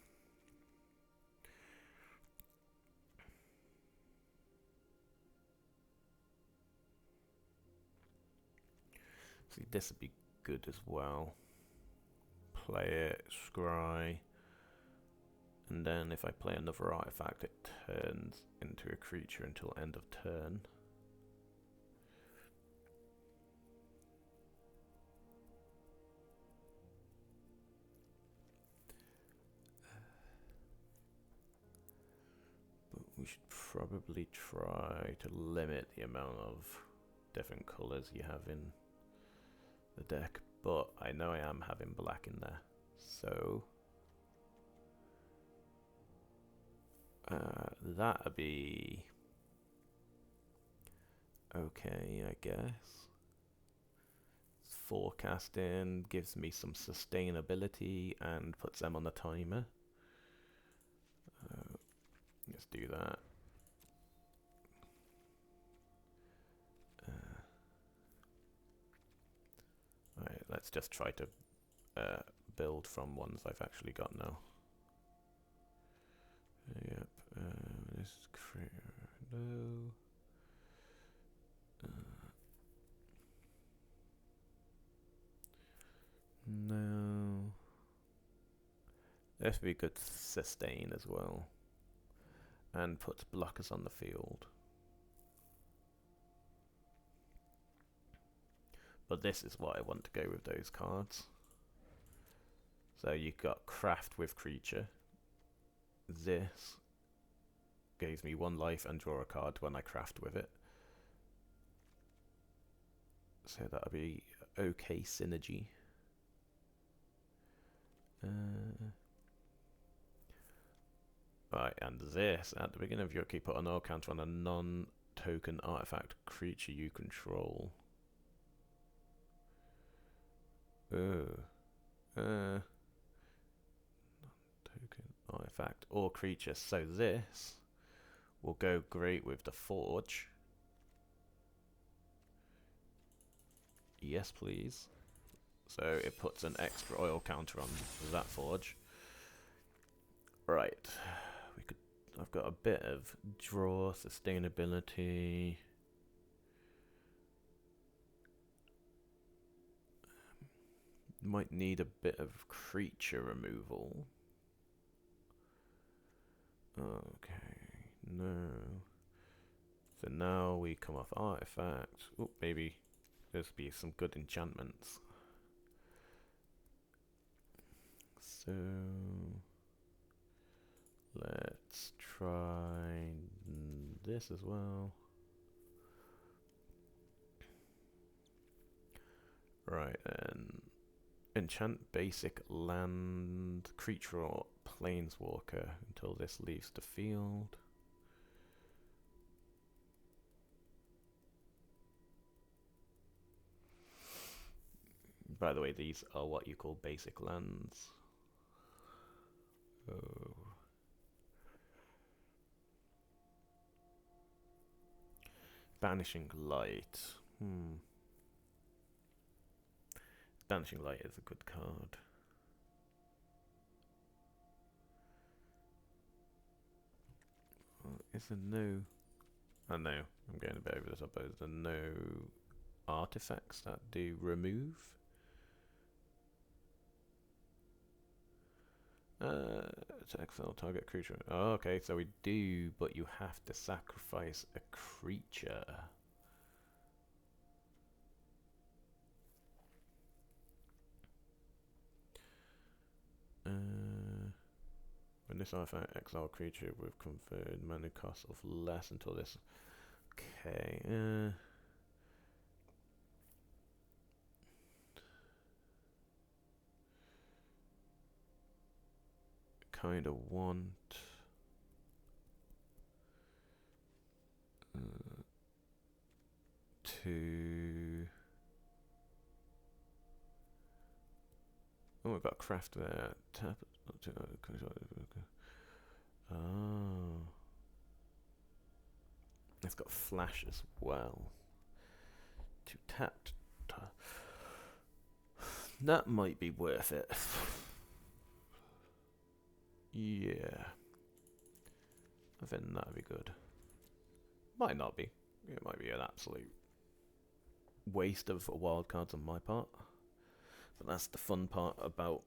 Speaker 7: See, this would be good as well. Play it, scry. And then if I play another artifact, it turns into a creature until end of turn. But we should probably try to limit the amount of different colours you have in the deck. But I know I am having black in there, so that'd be okay, I guess. Forecasting gives me some sustainability and puts them on the timer. Let's do that. Right, let's just try to build from ones I've actually got now. Yep, this is clear. No. No. This would be good to sustain as well. And puts blockers on the field. But this is what I want to go with those cards. So you've got craft with creature. This gives me 1 life and draw a card when I craft with it. So that'll be okay synergy. Right, and this, at the beginning of your key, put an null counter on a non-token artifact creature you control. Non-token artifact or creature. So this will go great with the forge. Yes, please. So it puts an extra oil counter on that forge. Right. I've got a bit of draw, sustainability. Might need a bit of creature removal. Okay, no. So now we come off artifact. Oh, maybe there's be some good enchantments. So let's try this as well. Right, then. Enchant basic land creature or planeswalker until this leaves the field. By the way, these are what you call basic lands. Oh. Banishing Light. Banishing Light is a good card. Is there no... Oh no, I'm going a bit over the top. Is there no artifacts that do remove? To exile target creature. Oh, okay, so we do, but you have to sacrifice a creature. When this artifact exile creature with conferred mana cost of less until this. Okay. Kind of want to. Oh, we've got craft there. Tap. Oh. It's got flash as well. To tap. That might be worth it. Yeah. I think that'd be good. Might not be. It might be an absolute waste of wildcards on my part. But that's the fun part about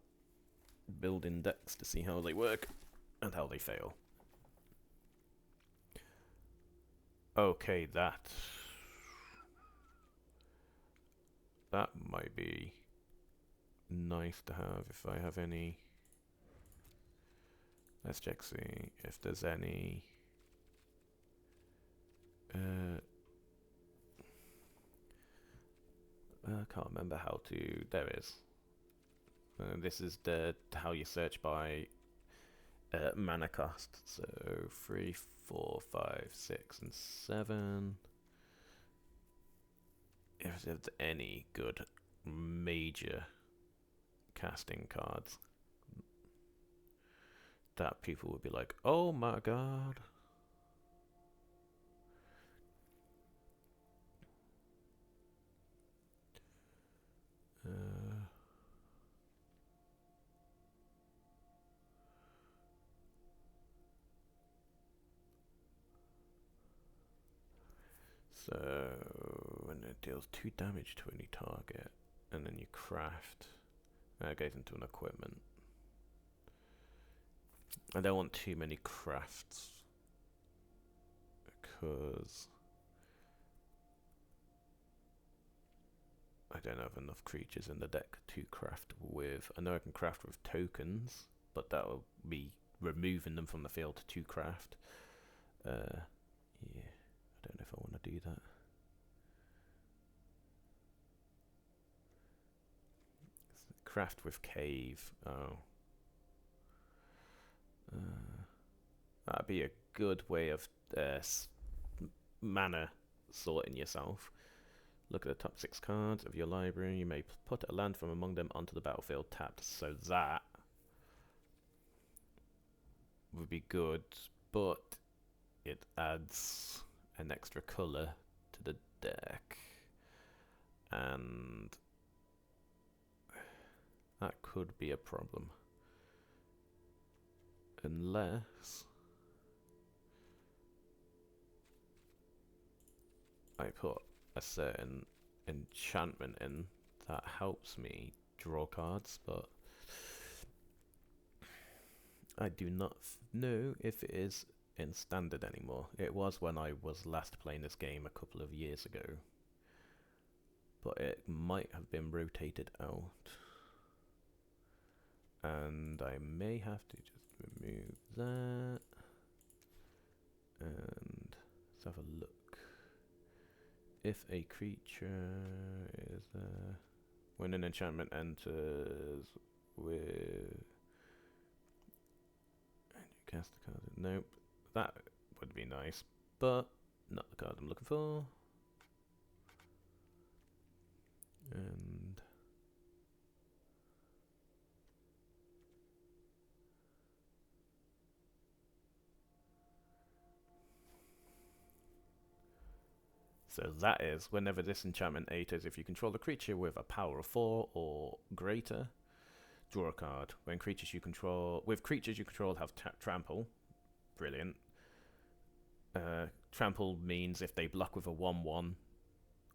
Speaker 7: building decks, to see how they work and how they fail. Okay, that might be nice to have if I have any. Let's check, see if there's any. I can't remember how to. There is. This is the how you search by mana cost. So 3, 4, 5, 6, and 7. If there's any good major casting cards that people would be like, oh my god. So when it deals 2 damage to any target, and then you craft, that goes into an equipment. I don't want too many crafts because I don't have enough creatures in the deck to craft with. I know I can craft with tokens, but that will be removing them from the field to craft. Yeah, I don't know if I want to do that. Craft with cave. Oh. That'd be a good way of mana sorting yourself. Look at the top 6 cards of your library. You may put a land from among them onto the battlefield tapped. So that would be good, but it adds an extra colour to the deck. And that could be a problem. Unless I put a certain enchantment in that helps me draw cards, but I do not know if it is in standard anymore. It was when I was last playing this game a couple of years ago, but it might have been rotated out, and I may have to just remove that and let's have a look. If a creature is when an enchantment enters with, and you cast the card. Nope, that would be nice, but not the card I'm looking for. And so that is, whenever this enchantment enters, if you control a creature with a power of 4 or greater, draw a card. When creatures you control, have trample. Brilliant. Trample means if they block with a 1/1,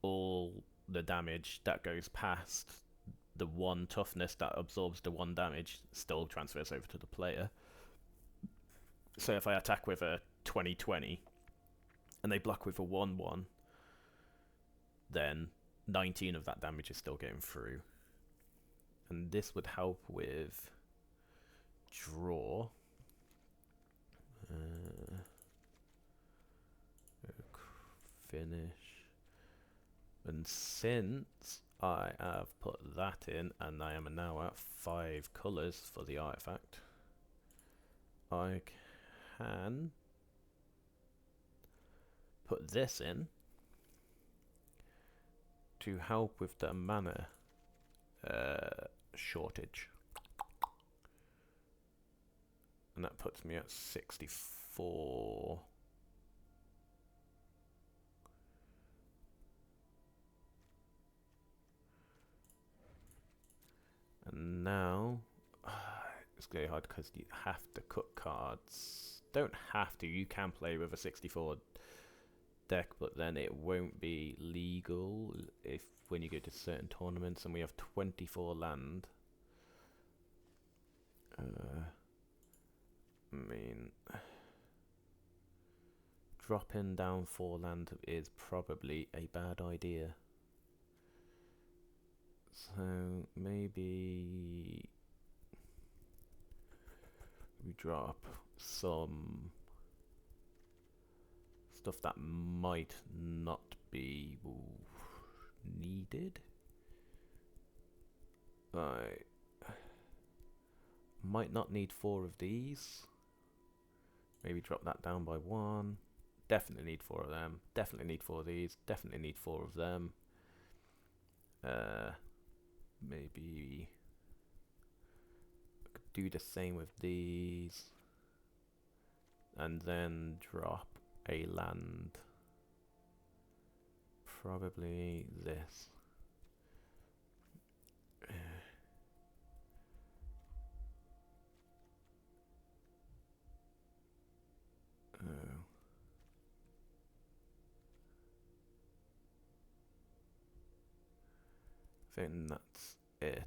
Speaker 7: all the damage that goes past the 1 toughness that absorbs the 1 damage still transfers over to the player. So if I attack with a 20/20 and they block with a 1/1, then 19 of that damage is still getting through. And this would help with draw. Finish. And since I have put that in, and I am now at 5 colours for the artifact, I can put this in to help with the mana shortage, and that puts me at 64. And now it's very hard because you have to cut cards. Don't have to, you can play with a 64 deck, but then it won't be legal if when you go to certain tournaments, and we have 24 land. I mean, dropping down 4 land is probably a bad idea. So maybe we drop some stuff that might not be needed. I might not need 4 of these. Maybe drop that down by 1. Definitely need 4 of them. Definitely need 4 of these. Definitely need 4 of them. Maybe I could do the same with these, and then drop a land. Probably this. I think that's it.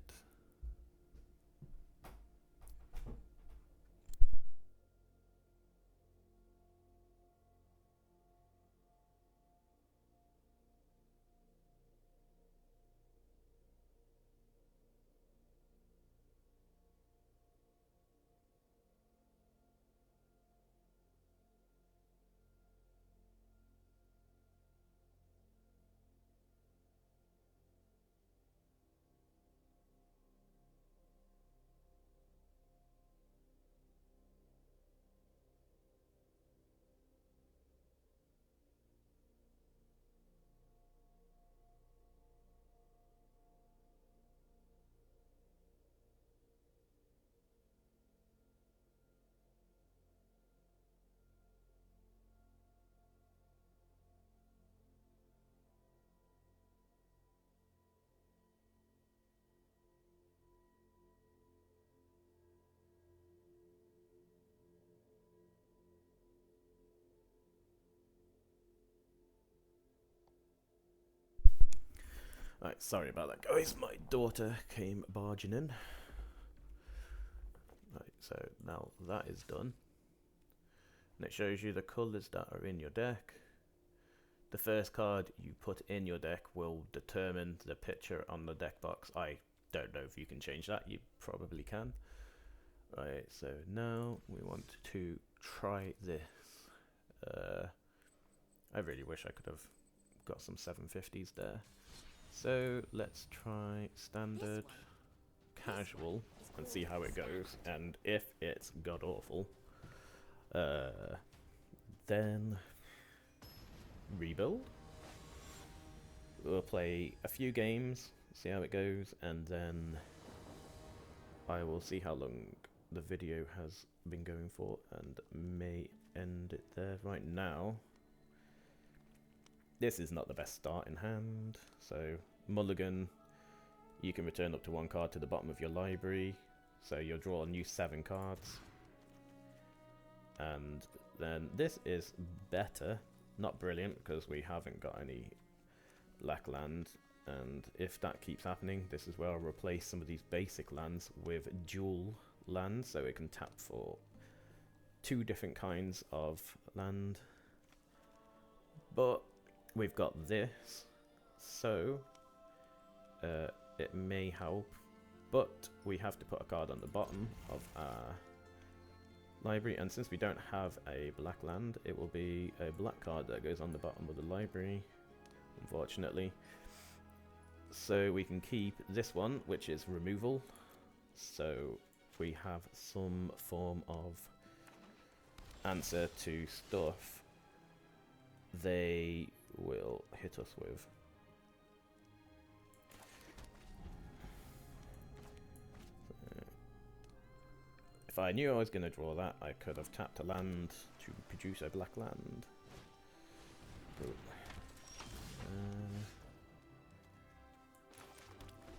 Speaker 7: Right, sorry about that, guys. My daughter came barging in. Right, so now that is done. And it shows you the colours that are in your deck. The first card you put in your deck will determine the picture on the deck box. I don't know if you can change that. You probably can. Right, so now we want to try this. I really wish I could have got some 750s there. So let's try standard, casual, and see how it goes. And if it's god awful, then rebuild. We'll play a few games, see how it goes, and then I will see how long the video has been going for and may end it there. Right now, this is not the best start in hand, so mulligan, you can return up to one card to the bottom of your library, so you'll draw a new 7 cards. And then this is better, not brilliant, because we haven't got any black land, and if that keeps happening, this is where I'll replace some of these basic lands with dual lands, so it can tap for 2 different kinds of land. But we've got this, so it may help, but we have to put a card on the bottom of our library, and since we don't have a black land, it will be a black card that goes on the bottom of the library, unfortunately. So we can keep this one, which is removal, so we have some form of answer to stuff they will hit us with. If I knew I was going to draw that, I could have tapped a land to produce a black land.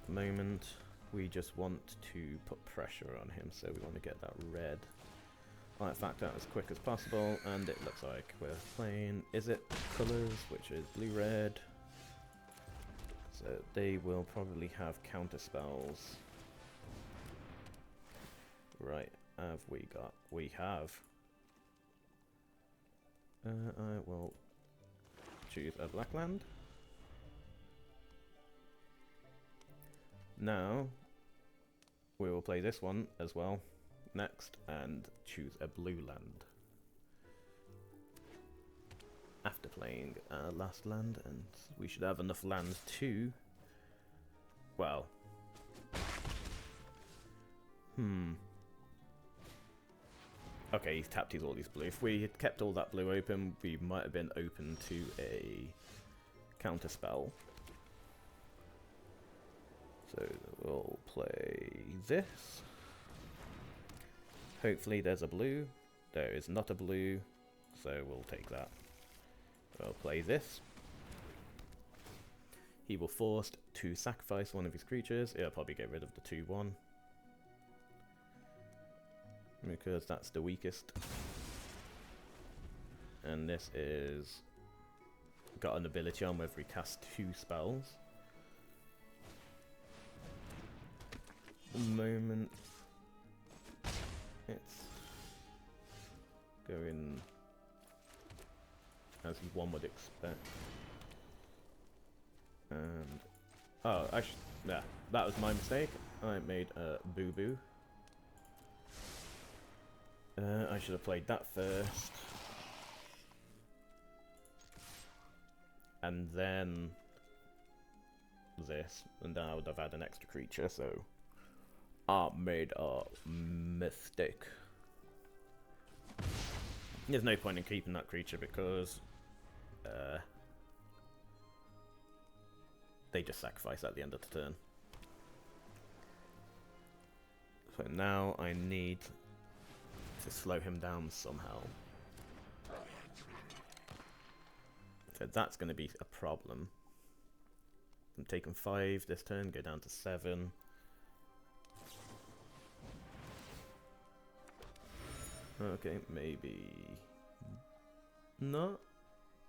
Speaker 7: Moment, we just want to put pressure on him, so we want to get that red artifact out as quick as possible, and it looks like we're playing Is It colours, which is blue-red. So they will probably have counter spells. Right, have we got? We have. I will choose a black land. Now, we will play this one as well next and choose a blue land. After playing our last land, and we should have enough land to, well, okay, he's tapped all these blue. If we had kept all that blue open, we might have been open to a counter spell. So we'll play this. Hopefully there's a blue. There is not a blue, so we'll take that. We'll play this. He will force to sacrifice one of his creatures. He'll probably get rid of the 2/1. Because that's the weakest. And this is got an ability on whether he casts 2 spells. The moment it's going as one would expect. And oh, yeah, that was my mistake. I made a boo-boo. I should have played that first. And then this, and then I would have had an extra creature, so I made a mistake. There's no point in keeping that creature because they just sacrifice at the end of the turn. So now I need to slow him down somehow. So that's going to be a problem. I'm taking 5 this turn, go down to 7. Okay, maybe not.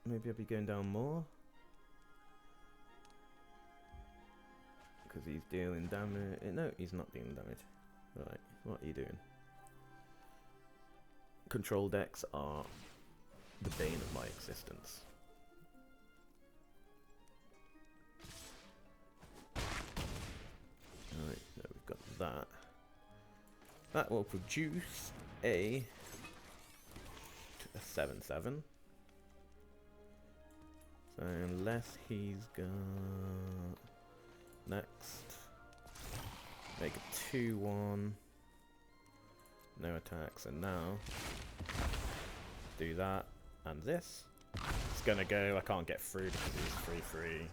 Speaker 7: Maybe I'll be going down more. Because he's dealing damage. No, he's not dealing damage. Right, what are you doing? Control decks are the bane of my existence. Alright, so we've got that. That will produce a 7/7. So unless he's got next, make a 2/1. No attacks, and now do that and this. It's gonna go. I can't get through because he's 3/3.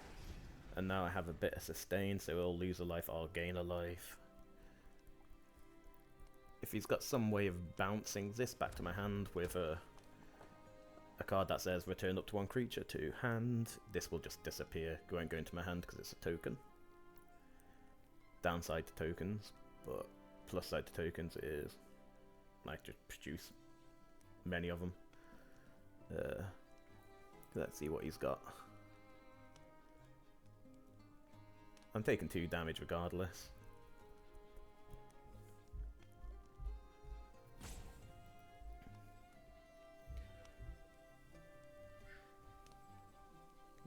Speaker 7: And now I have a bit of sustain, so he'll lose a life, I'll gain a life. If he's got some way of bouncing this back to my hand with a card that says return up to 1 creature to hand, this will just disappear. It won't go into my hand because it's a token. Downside to tokens, but plus side to tokens is I just produce many of them. Let's see what he's got. I'm taking 2 damage regardless.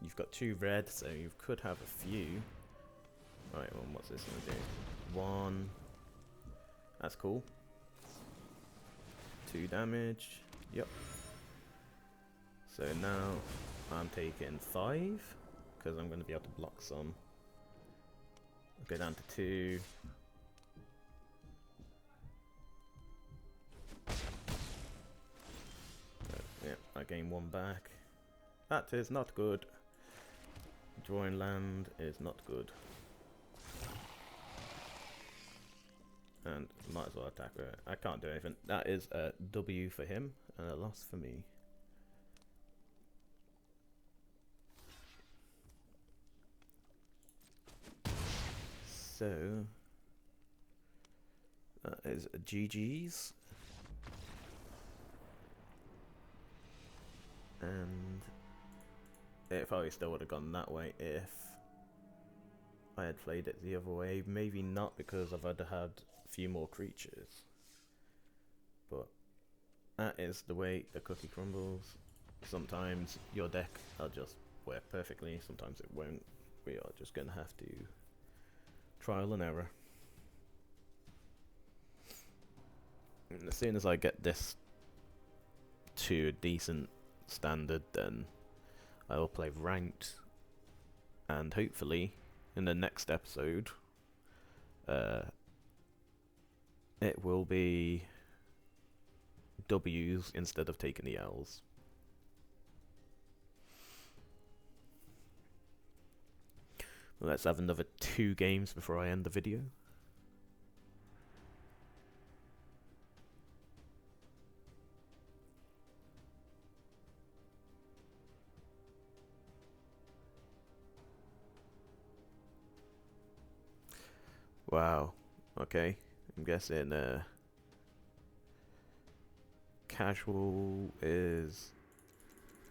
Speaker 7: You've got 2 red, so you could have a few. Alright, well, what's this gonna do? 1. That's cool. 2 damage. Yep. So now I'm taking 5, because I'm going to be able to block some. I'll go down to 2. Yeah, I gain 1 back. That is not good. Drawing land is not good. And might as well attack her. I can't do anything. That is a W for him and a loss for me. So that is a GG's. And it probably still would have gone that way if I had played it the other way. Maybe not, because I've had a few more creatures. But that is the way the cookie crumbles. Sometimes your deck will just work perfectly, sometimes it won't. We are just going to have to trial and error. And as soon as I get this to a decent standard, then I will play ranked, and hopefully in the next episode it will be W's instead of taking the L's. Well, let's have another 2 games before I end the video. Wow. Okay. I'm guessing casual is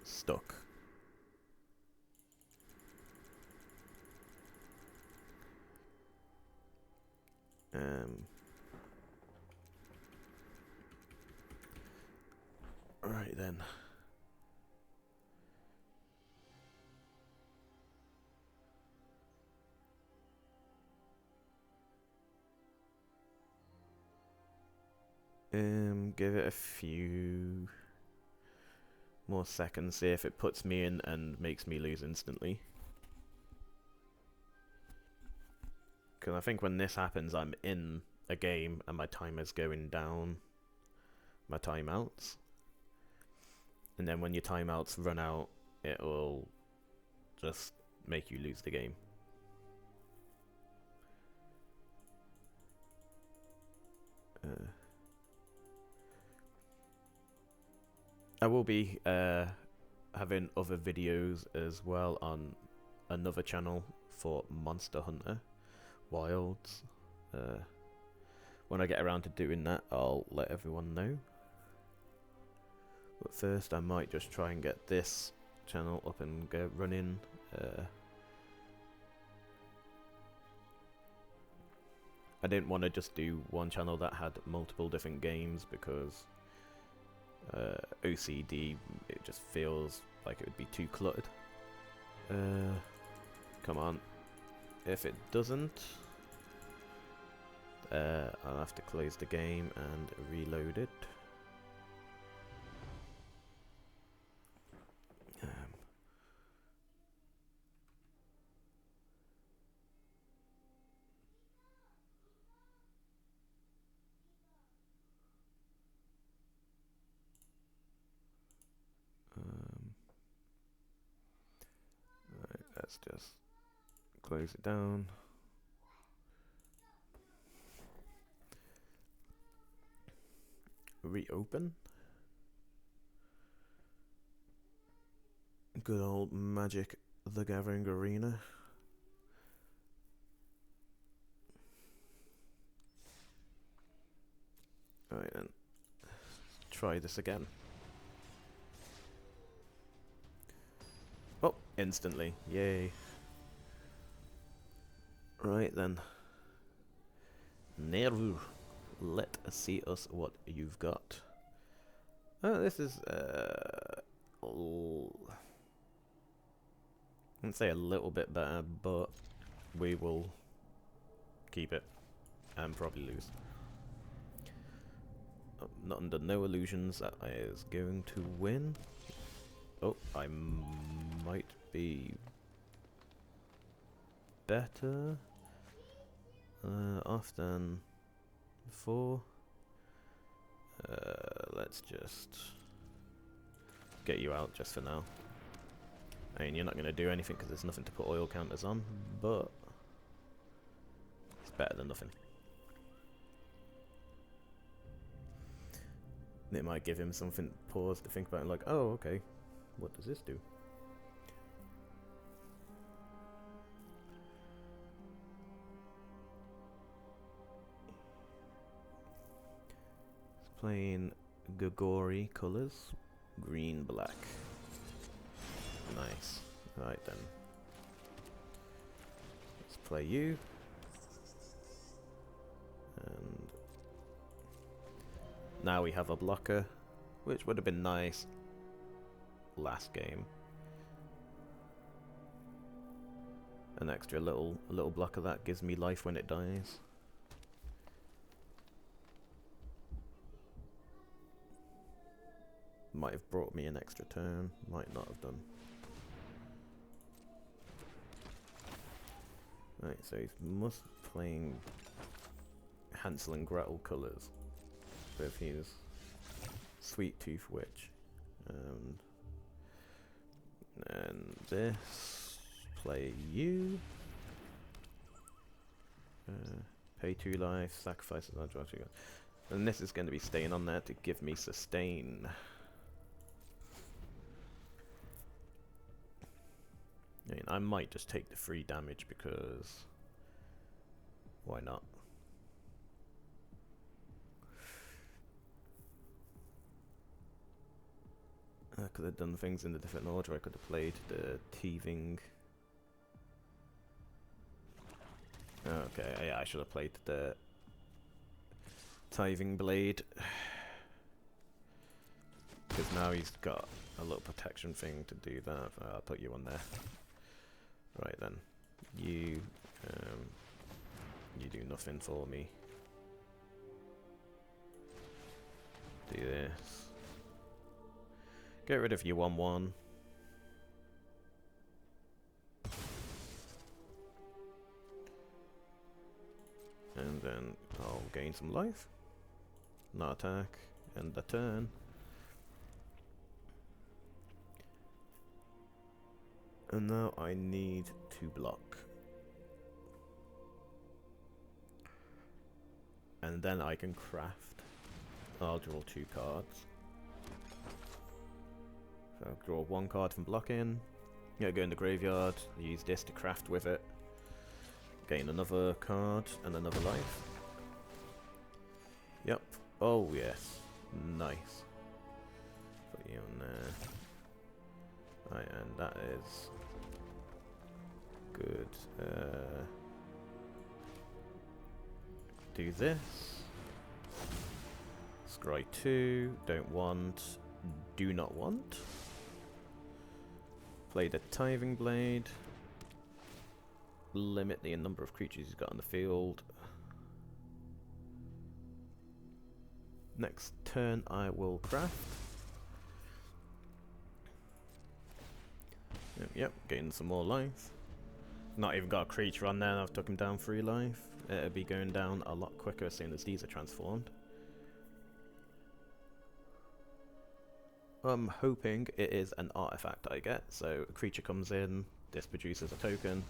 Speaker 7: stuck. Right then. Give it a few more seconds, see if it puts me in and makes me lose instantly. Because I think when this happens, I'm in a game and my timer's going down, my timeouts. And then when your timeouts run out, it will just make you lose the game. I will be having other videos as well on another channel for Monster Hunter Wilds. When I get around to doing that, I'll let everyone know. But first, I might just try and get this channel up and go running. I didn't want to just do one channel that had multiple different games because OCD, it just feels like it would be too cluttered. Come on. If it doesn't, I'll have to close the game and reload it. Right, let's just close it down. Reopen. Good old Magic the Gathering Arena. Alright then. Try this again. Oh, instantly. Yay. Right then. Neru. Let us see us what you've got. Oh, this is I wouldn't say a little bit better, but we will keep it and probably lose. I'm not under no illusions that I is going to win. Oh, I might be better off than before. Let's just get you out just for now. I mean, you're not going to do anything because there's nothing to put oil counters on, but it's better than nothing. It might give him something pause to think about, like, oh, okay, what does this do? It's playing Gagori colours, green, black. Nice. Right then. Let's play you. And now we have a blocker, which would have been nice last game. An extra little blocker that gives me life when it dies. Might have brought me an extra turn, might not have done. Right, so he's must playing Hansel and Gretel colours with his Sweet Tooth Witch. And this, play you. Pay 2 life, sacrifices on draw 2. And this is going to be staying on there to give me sustain. I mean, I might just take the free damage because why not? I could have done things in a different order. I could have played the Teething. Okay, yeah, I should have played the Tithing Blade. Because now he's got a little protection thing to do that. I'll put you on there. Right then. You do nothing for me. Do this. Get rid of your 1/1. And then I'll gain some life. Not attack. End the turn. And now I need to block. And then I can craft. I'll draw 2 cards. So I'll draw 1 card from blocking. Yeah, go in the graveyard. Use this to craft with it. Gain another card and another life. Yep. Oh yes. Nice. Put you on there. Right, and that is good. Do this. Scry 2. Don't want. Do not want. Play the Tithing Blade. Limit the number of creatures he's got on the field. Next turn I will craft. Yep, getting some more life. Not even got a creature on there and I've took him down 3 life. It'll be going down a lot quicker as soon as these are transformed. I'm hoping it is an artifact I get. So a creature comes in, this produces a token.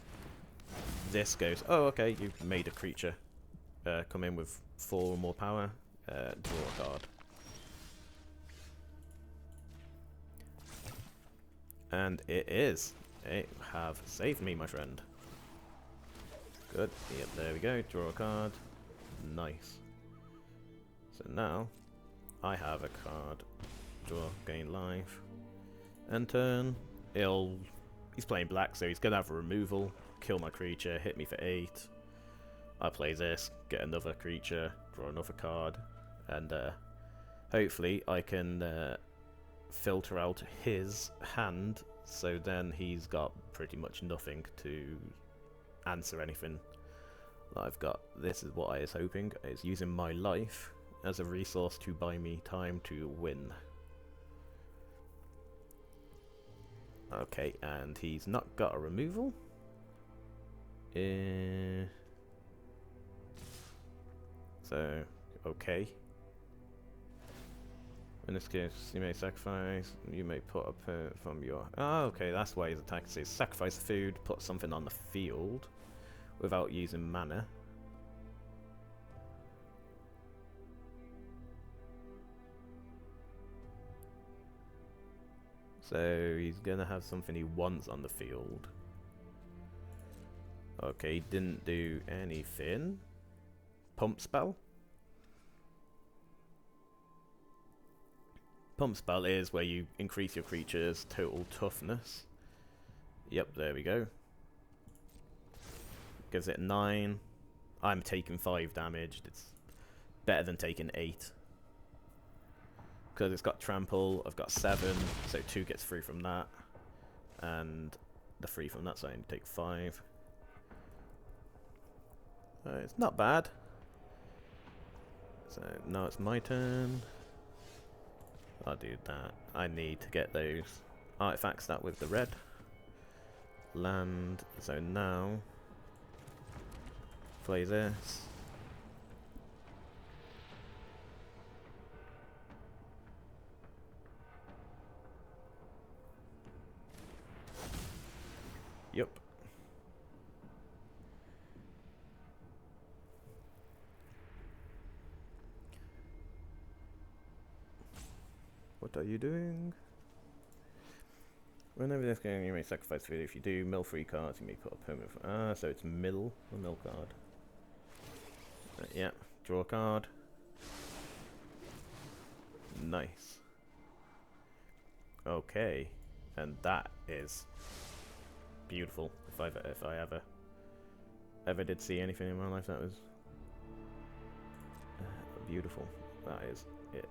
Speaker 7: This goes, oh okay, you've made a creature come in with 4 or more power. Draw a card. And it is. They have saved me, my friend. Good. Yep, there we go. Draw a card. Nice. So now, I have a card. Draw, gain life. End turn. He's playing black, so he's going to have a removal. Kill my creature, hit me for 8. I play this, get another creature, draw another card. And hopefully I can filter out his hand, so then he's got pretty much nothing to answer anything that I've got. This is what I was hoping, is using my life as a resource to buy me time to win. Okay, and he's not got a removal. So, okay. In this case, you may sacrifice, you may put a permanent from your... Oh, okay, that's why his attack says sacrifice food, put something on the field without using mana. So, he's gonna have something he wants on the field. Okay, didn't do anything. Pump spell? Pump spell is where you increase your creature's total toughness. Yep, there we go. Gives it 9. I'm taking 5 damage. It's better than taking 8. Because it's got trample, I've got 7, so 2 gets 3 from that. And the 3 from that, so I only take 5. It's not bad. So now it's my turn. I'll do that. I need to get those artifacts that with the red. Land. So now play this. Yep. What are you doing? Whenever this game, you may sacrifice food. If you do, mill 3 cards, you may put a permanent... Ah, so it's mill, a mill card. Yeah, draw a card. Nice. Okay, and that is beautiful. If I ever did see anything in my life that was beautiful, that is it.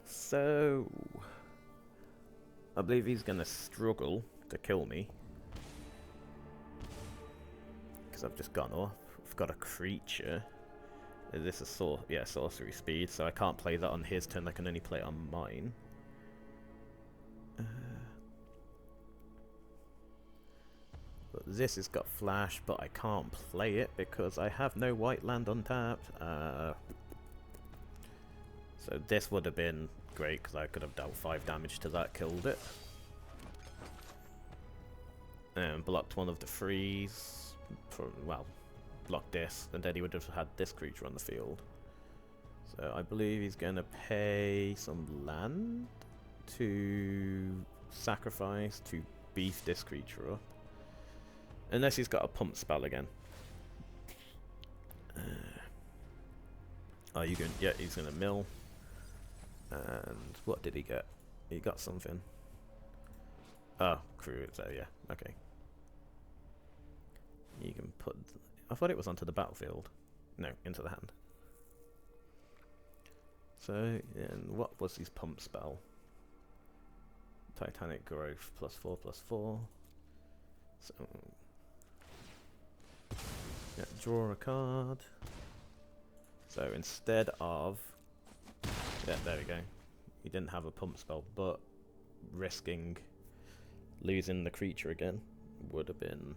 Speaker 7: So, I believe he's gonna struggle to kill me because I've just gone off. I've got a creature. Is this a sorcery speed? So I can't play that on his turn. I can only play it on mine. But this has got flash, but I can't play it because I have no white land untapped. So this would have been great because I could have dealt 5 damage to that, killed it. And blocked one of the 3s. Well, blocked this, and then he would have had this creature on the field. So I believe he's going to pay some land to sacrifice to beef this creature up. Unless he's got a pump spell again. Are you going? Yeah, he's going to mill. And what did he get? He got something. Oh, crew. So yeah, okay. You can put I thought it was onto the battlefield. No, into the hand. So, and what was his pump spell? Titanic growth, +4/+4. So, yeah, draw a card. So instead of, yeah, there we go. He didn't have a pump spell, but risking losing the creature again would have been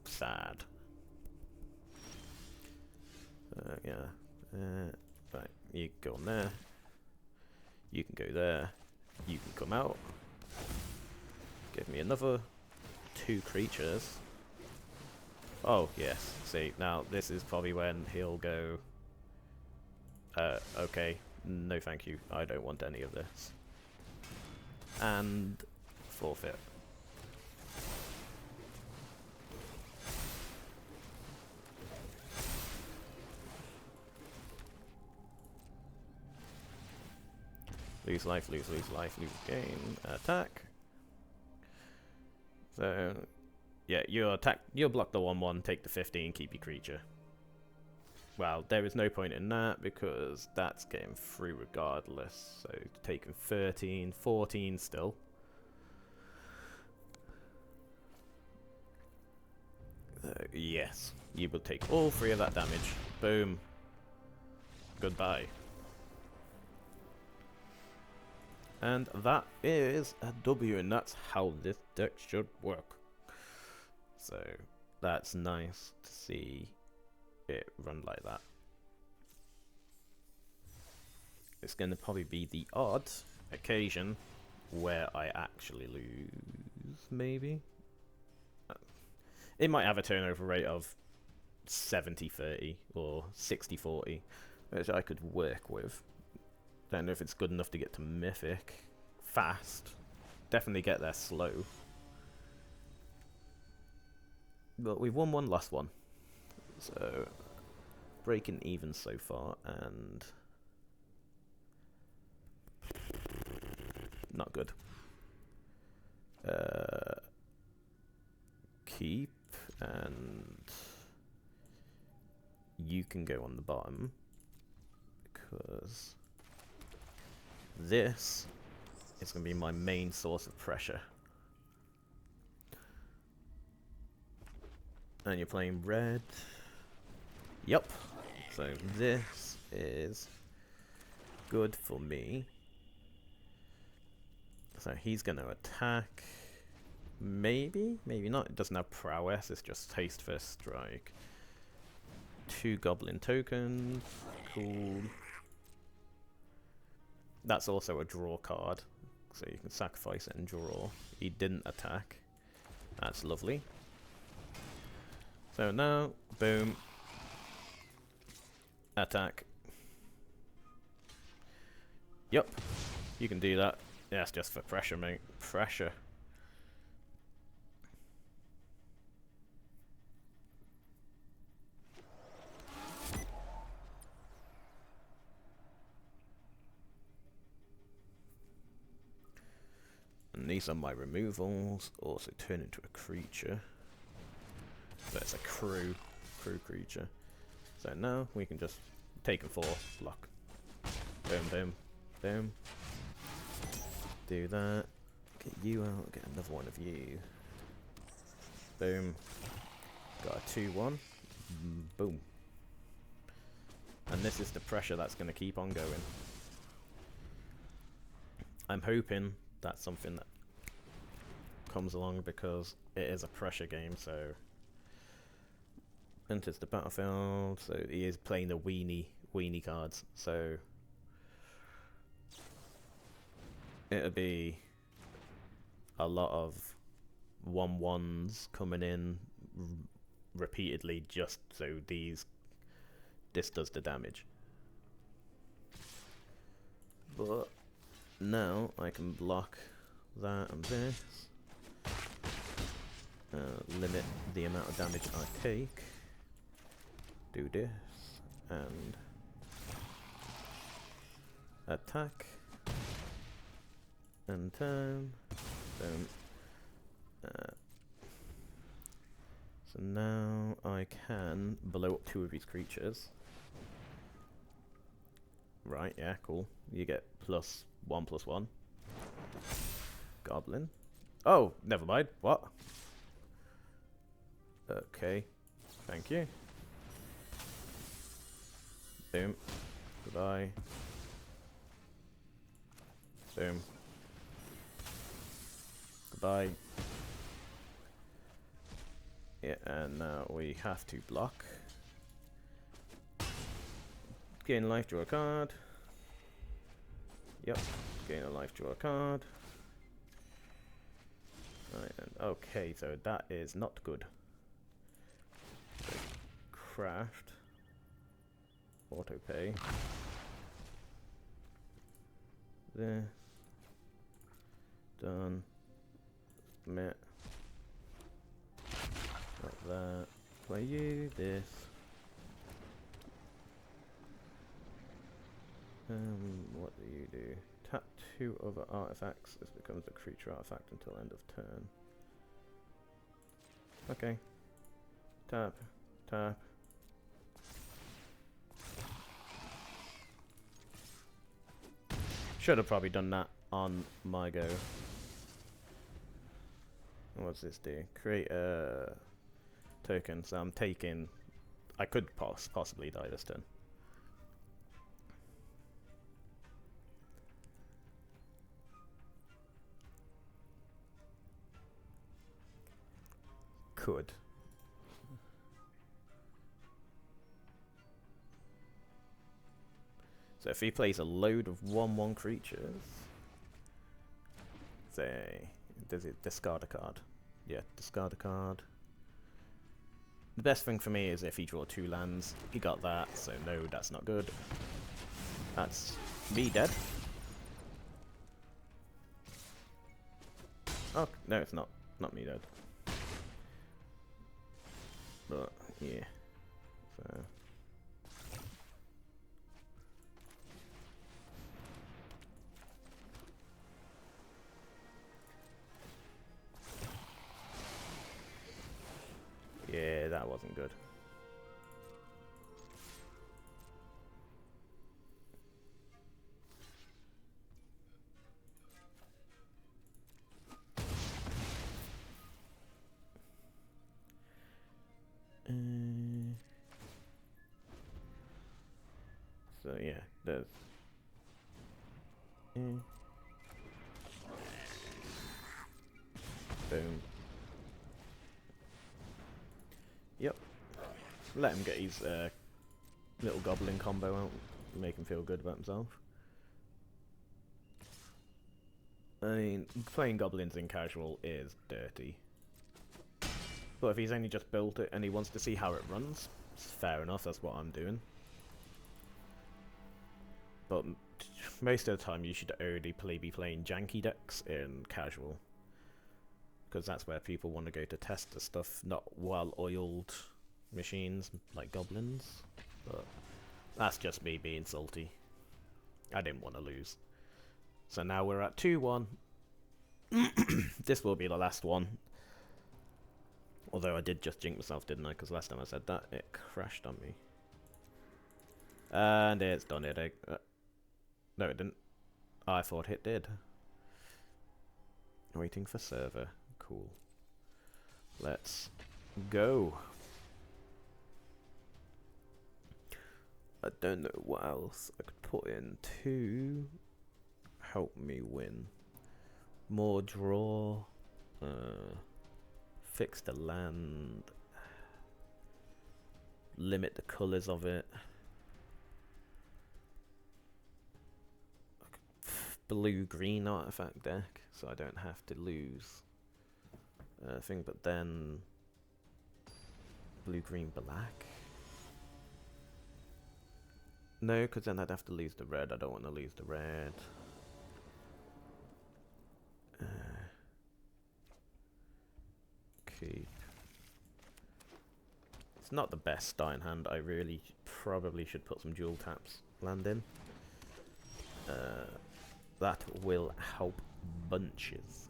Speaker 7: sad. Yeah. Right, you go on there. You can go there. You can come out. Give me another 2 creatures. Oh, yes. See, now this is probably when he'll go, okay, no thank you. I don't want any of this. And forfeit. Lose life, lose life, lose gain, attack. So, yeah, you'll block the 1/1, take the 15, keep your creature. Well, there is no point in that because that's getting through regardless. So, taking 13, 14 still. Yes, you will take all 3 of that damage. Boom. Goodbye. And that is a W, and that's how this deck should work. So that's nice to see it run like that. It's going to probably be the odd occasion where I actually lose, maybe. It might have a turnover rate of 70-30 or 60-40, which I could work with. Don't know if it's good enough to get to Mythic fast. Definitely get there slow. But we've won 1, lost 1. So, breaking even so far, and not good. Keep, and you can go on the bottom, because this is going to be my main source of pressure. And you're playing red. Yep. So this is good for me. So he's going to attack. Maybe? Maybe not. It doesn't have prowess. It's just haste first strike. 2 goblin tokens. Cool. That's also a draw card, so you can sacrifice it and draw. He didn't attack. That's lovely. So now, boom. Attack. Yup, you can do that. Yeah, it's just for pressure, mate. Pressure. And these are my removals. Also turn into a creature. So it's a crew creature. So now we can just take them 4, block. Boom, boom, boom. Do that. Get you out, get another one of you. Boom. Got a 2/1. Boom. And this is the pressure that's going to keep on going. I'm hoping that's something that comes along because it is a pressure game, so enters the battlefield, so he is playing the weenie cards, so it'll be a lot of 1/1s coming in repeatedly just so this does the damage. But now I can block that and this. Limit the amount of damage I take. Do this and attack and turn. Boom. So now I can blow up 2 of these creatures. Right, yeah, cool. You get +1/+1. Goblin. Oh, never mind. What? Okay. Thank you. Boom. Goodbye. Boom. Goodbye. Yeah, and now we have to block. Gain life, draw a card. Yep. Gain a life, draw a card. Right, and okay, so that is not good. So, craft. Auto pay. This. Done. Submit. Not that. Play you. This. What do you do? Tap 2 other artifacts. This becomes a creature artifact until end of turn. Okay. Tap. Tap. Should have probably done that on my go. What's this do? Create a token. So I'm taking... I could possibly die this turn. Could. So if he plays a load of 1/1 creatures, say, does it discard a card? Yeah, discard a card. The best thing for me is if he draw 2 lands. He got that, so no, that's not good. That's me dead. Oh, no, it's not. Not me dead. But, yeah. So... yeah, that wasn't good. So yeah, there's... boom. Yep. Let him get his little goblin combo out. Make him feel good about himself. I mean, playing goblins in casual is dirty. But if he's only just built it and he wants to see how it runs, it's fair enough, that's what I'm doing. But most of the time you should only be playing janky decks in casual. Because that's where people want to go to test the stuff, not well-oiled machines like goblins. But that's just me being salty. I didn't want to lose. So now we're at 2-1. This will be the last one. Although I did just jinx myself, didn't I? Because last time I said that, it crashed on me. And it's done it. No, it didn't. I thought it did. Waiting for server. Cool. Let's go. I don't know what else I could put in to help me win. More draw. Fix the land. Limit the colours of it. Blue-green artifact deck, so I don't have to lose thing, but then blue-green-black. No, because then I'd have to lose the red. I don't want to lose the red. Keep. It's not the best starting hand. I really probably should put some dual taps land in. That will help bunches.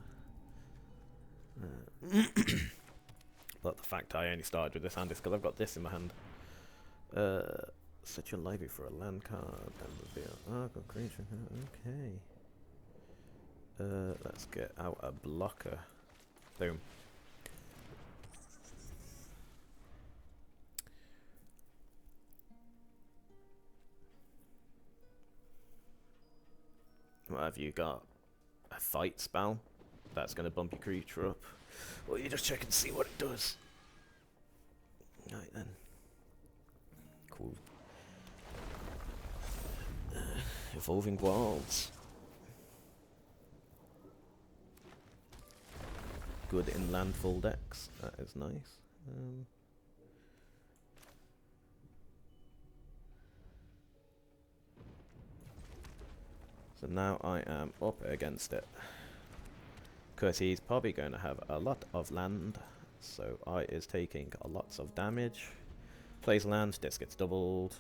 Speaker 7: But the fact I only started with this hand is because I've got this in my hand. Such a library for a land card. Then reveal. Oh, got creature. Okay. Let's get out a blocker. Boom. What have you got? A fight spell? That's going to bump your creature up. Well, you just check and see what it does. Right then. Cool. Evolving Wilds. Good in landfall decks. That is nice. So now I am up against it. Because he's probably going to have a lot of land. So I is taking a lots of damage. Plays land, this gets doubled.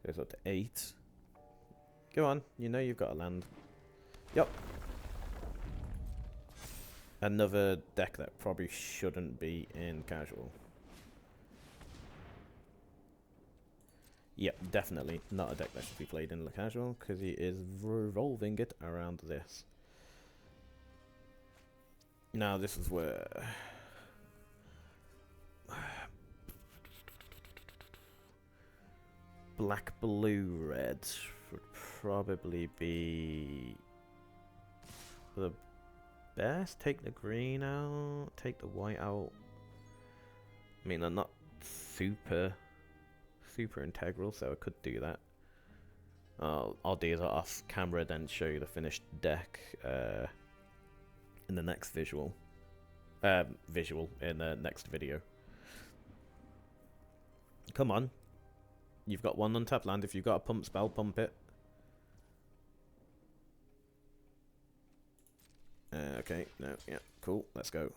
Speaker 7: Goes up to 8. Go on, you know you've got a land. Yup. Another deck that probably shouldn't be in casual. Yep, definitely not a deck that should be played in the casual, because he is revolving it around this. Now this is where black, blue, red would probably be the best. Take the green out, take the white out. I mean, they're not super integral, so I could do that. I'll do that off camera, then show you the finished deck in the next visual in the next video. Come on, you've got one untapped land. If you've got a pump spell, pump it. Okay, no, yeah, cool, let's go.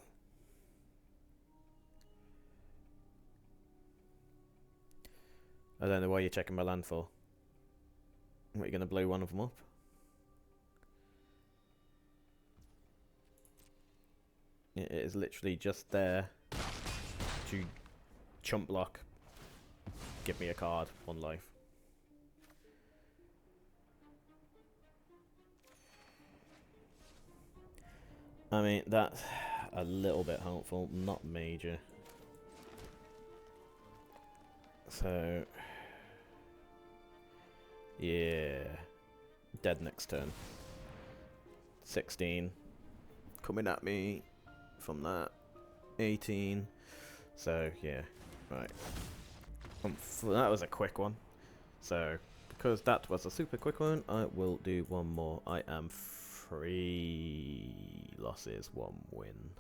Speaker 7: I don't know why you're checking my land for. What, you gonna blow one of them up? It is literally just there to chump block. Give me a card, 1 life. I mean, that's a little bit helpful, not major. So, yeah, dead next turn. 16 coming at me from that. 18. So yeah, right. That was a quick one. So because that was a super quick one, I will do one more. I am 3 losses, 1 win.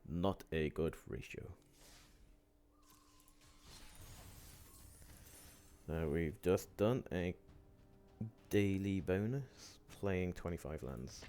Speaker 7: Not a good ratio. We've just done a daily bonus, playing 25 lands.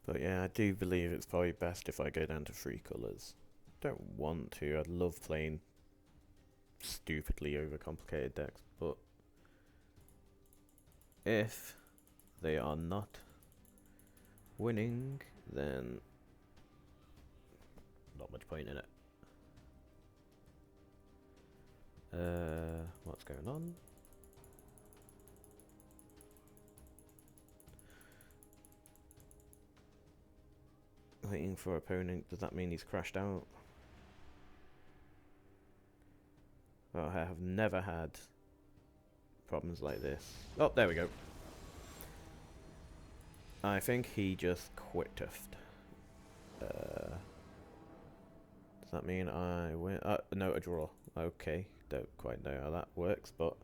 Speaker 7: But yeah, I do believe it's probably best if I go down to 3 colours. Don't want to. I'd love playing stupidly overcomplicated decks, but if they are not winning, then not much point in it. What's going on? Waiting for opponent. Does that mean he's crashed out? Well, I have never had problems like this. Oh, there we go. I think he just quit Tuft. Does that mean I win? No, a draw. Okay, don't quite know how that works, but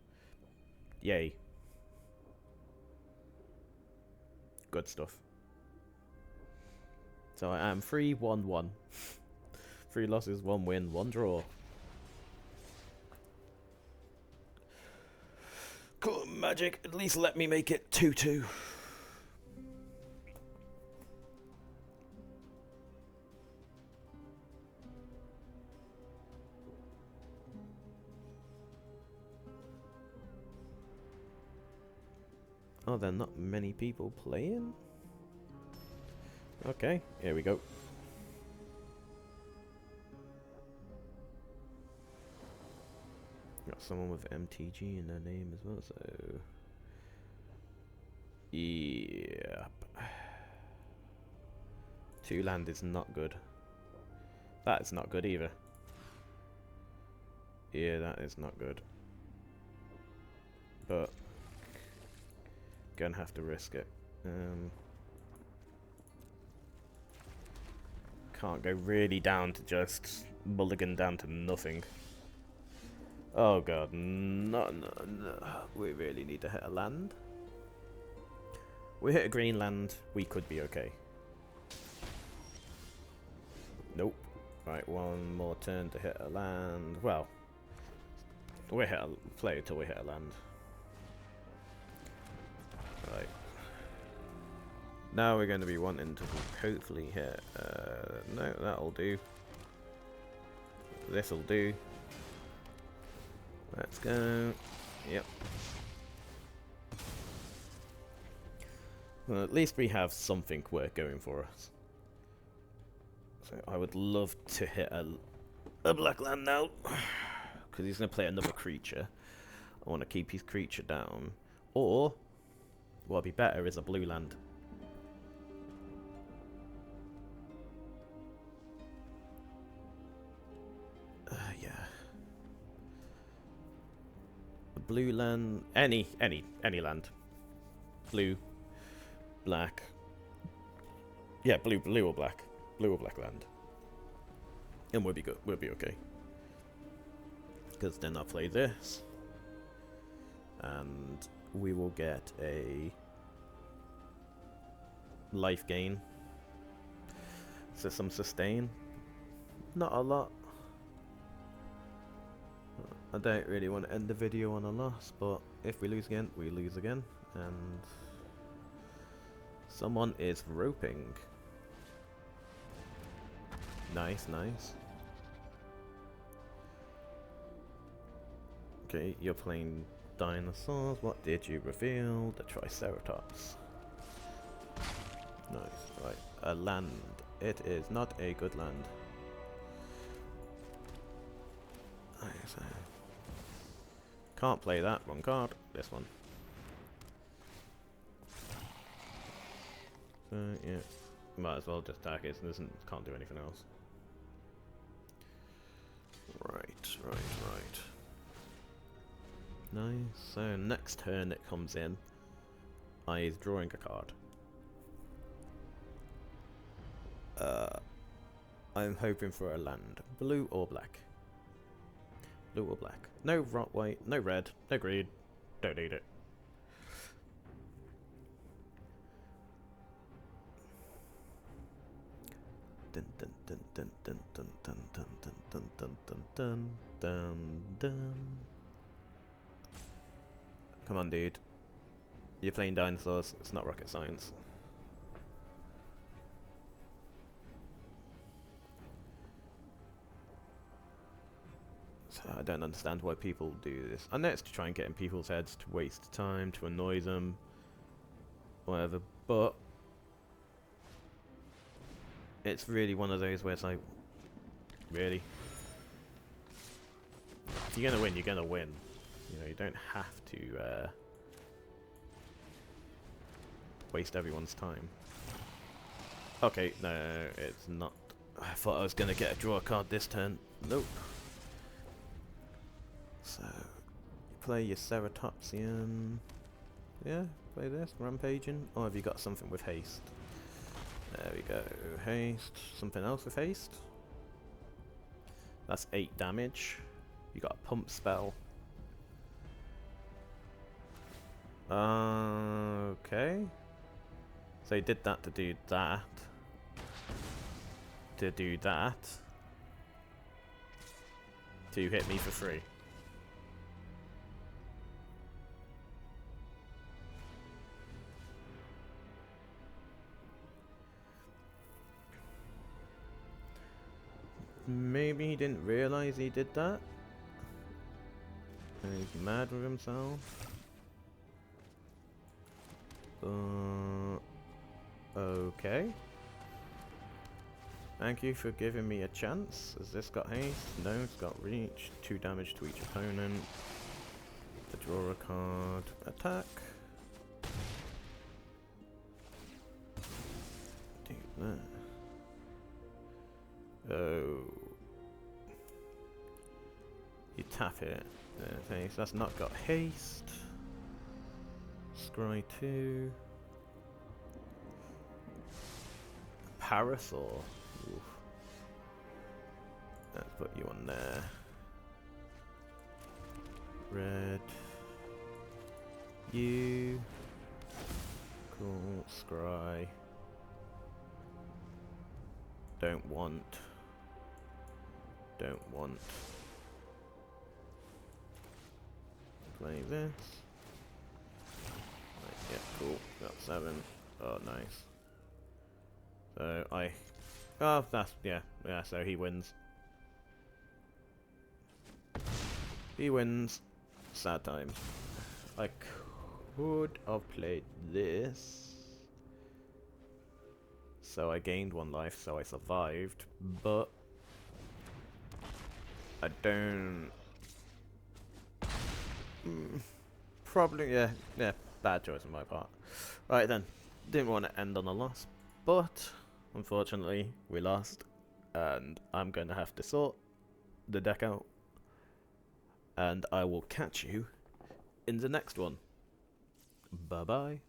Speaker 7: yay. Good stuff. So I am 3-1-1. 3 losses, 1 win, 1 draw. Magic, at least let me make it 2-2. Oh, there are not many people playing? Okay, here we go. Got someone with MTG in their name as well, so... Yep. 2 land is not good. That is not good either. Yeah, that is not good. But... gonna have to risk it. Can't go really down to just mulligan down to nothing. Oh god, no. We really need to hit a land. We hit a green land, we could be okay. Nope. Right, one more turn to hit a land. Well, we play until we hit a land. Right. Now we're going to be wanting to hopefully hit... no, that'll do. This'll do. Let's go. Yep. Well, at least we have something worth going for us. So I would love to hit a black land now. Because he's going to play another creature. I want to keep his creature down. Or, what'd be better is a blue land. Yeah. A blue land, any land. Blue, black. Yeah, blue or black. Blue or black land. And we'll be good. We'll be okay. Because then I'll play this. And we will get a life gain. So some sustain. Not a lot. I don't really want to end the video on a loss, but if we lose again, we lose again. And someone is roping. Nice, nice. Okay, you're playing dinosaurs. What did you reveal? The Triceratops. Nice. Right, a land. It is not a good land. Nice. Can't play that. Wrong card. This one. So yeah, might as well just attack it. Can't do anything else. Right. Nice. So next turn it comes in. I is drawing a card. I'm hoping for a land. Blue or black? Blue or black? No white, no red, no green. Don't need it. Dun dun dun dun dun dun dun dun dun dun dun dun dun dun. Come on, dude. You're playing dinosaurs. It's not rocket science. So I don't understand why people do this. I know it's to try and get in people's heads, to waste time, to annoy them, whatever, but it's really one of those where it's like, really? If you're gonna win, you're gonna win. You know, you don't have to waste everyone's time. Okay, no, it's not. I thought I was gonna get a draw card this turn. Nope. So, play your Ceratopsian. Yeah, play this, Rampaging. Or have you got something with haste? There we go, haste. Something else with haste? That's 8 damage. You got a pump spell. Okay. So you did that to do that. To do that. To hit me for free. maybe he didn't realize he did that. And he's mad with himself. Okay. Thank you for giving me a chance. Has this got haste? No, it's got reach. 2 damage to each opponent. To draw a card. Attack. Do that. Oh. You tap it. Okay, so that's not got haste. Scry 2. Parasol. Oof. Let's put you on there. Red. You. Cool. Scry. Don't want. Play this. Right, yeah, cool. Got 7. Oh, nice. So oh, that's yeah. So he wins. He wins. Sad times. I could have played this. So I gained 1 life, so I survived, but I don't. Probably, yeah, bad choice on my part. Right then, didn't want to end on a loss, but unfortunately we lost, and I'm going to have to sort the deck out, and I will catch you in the next one. Bye bye.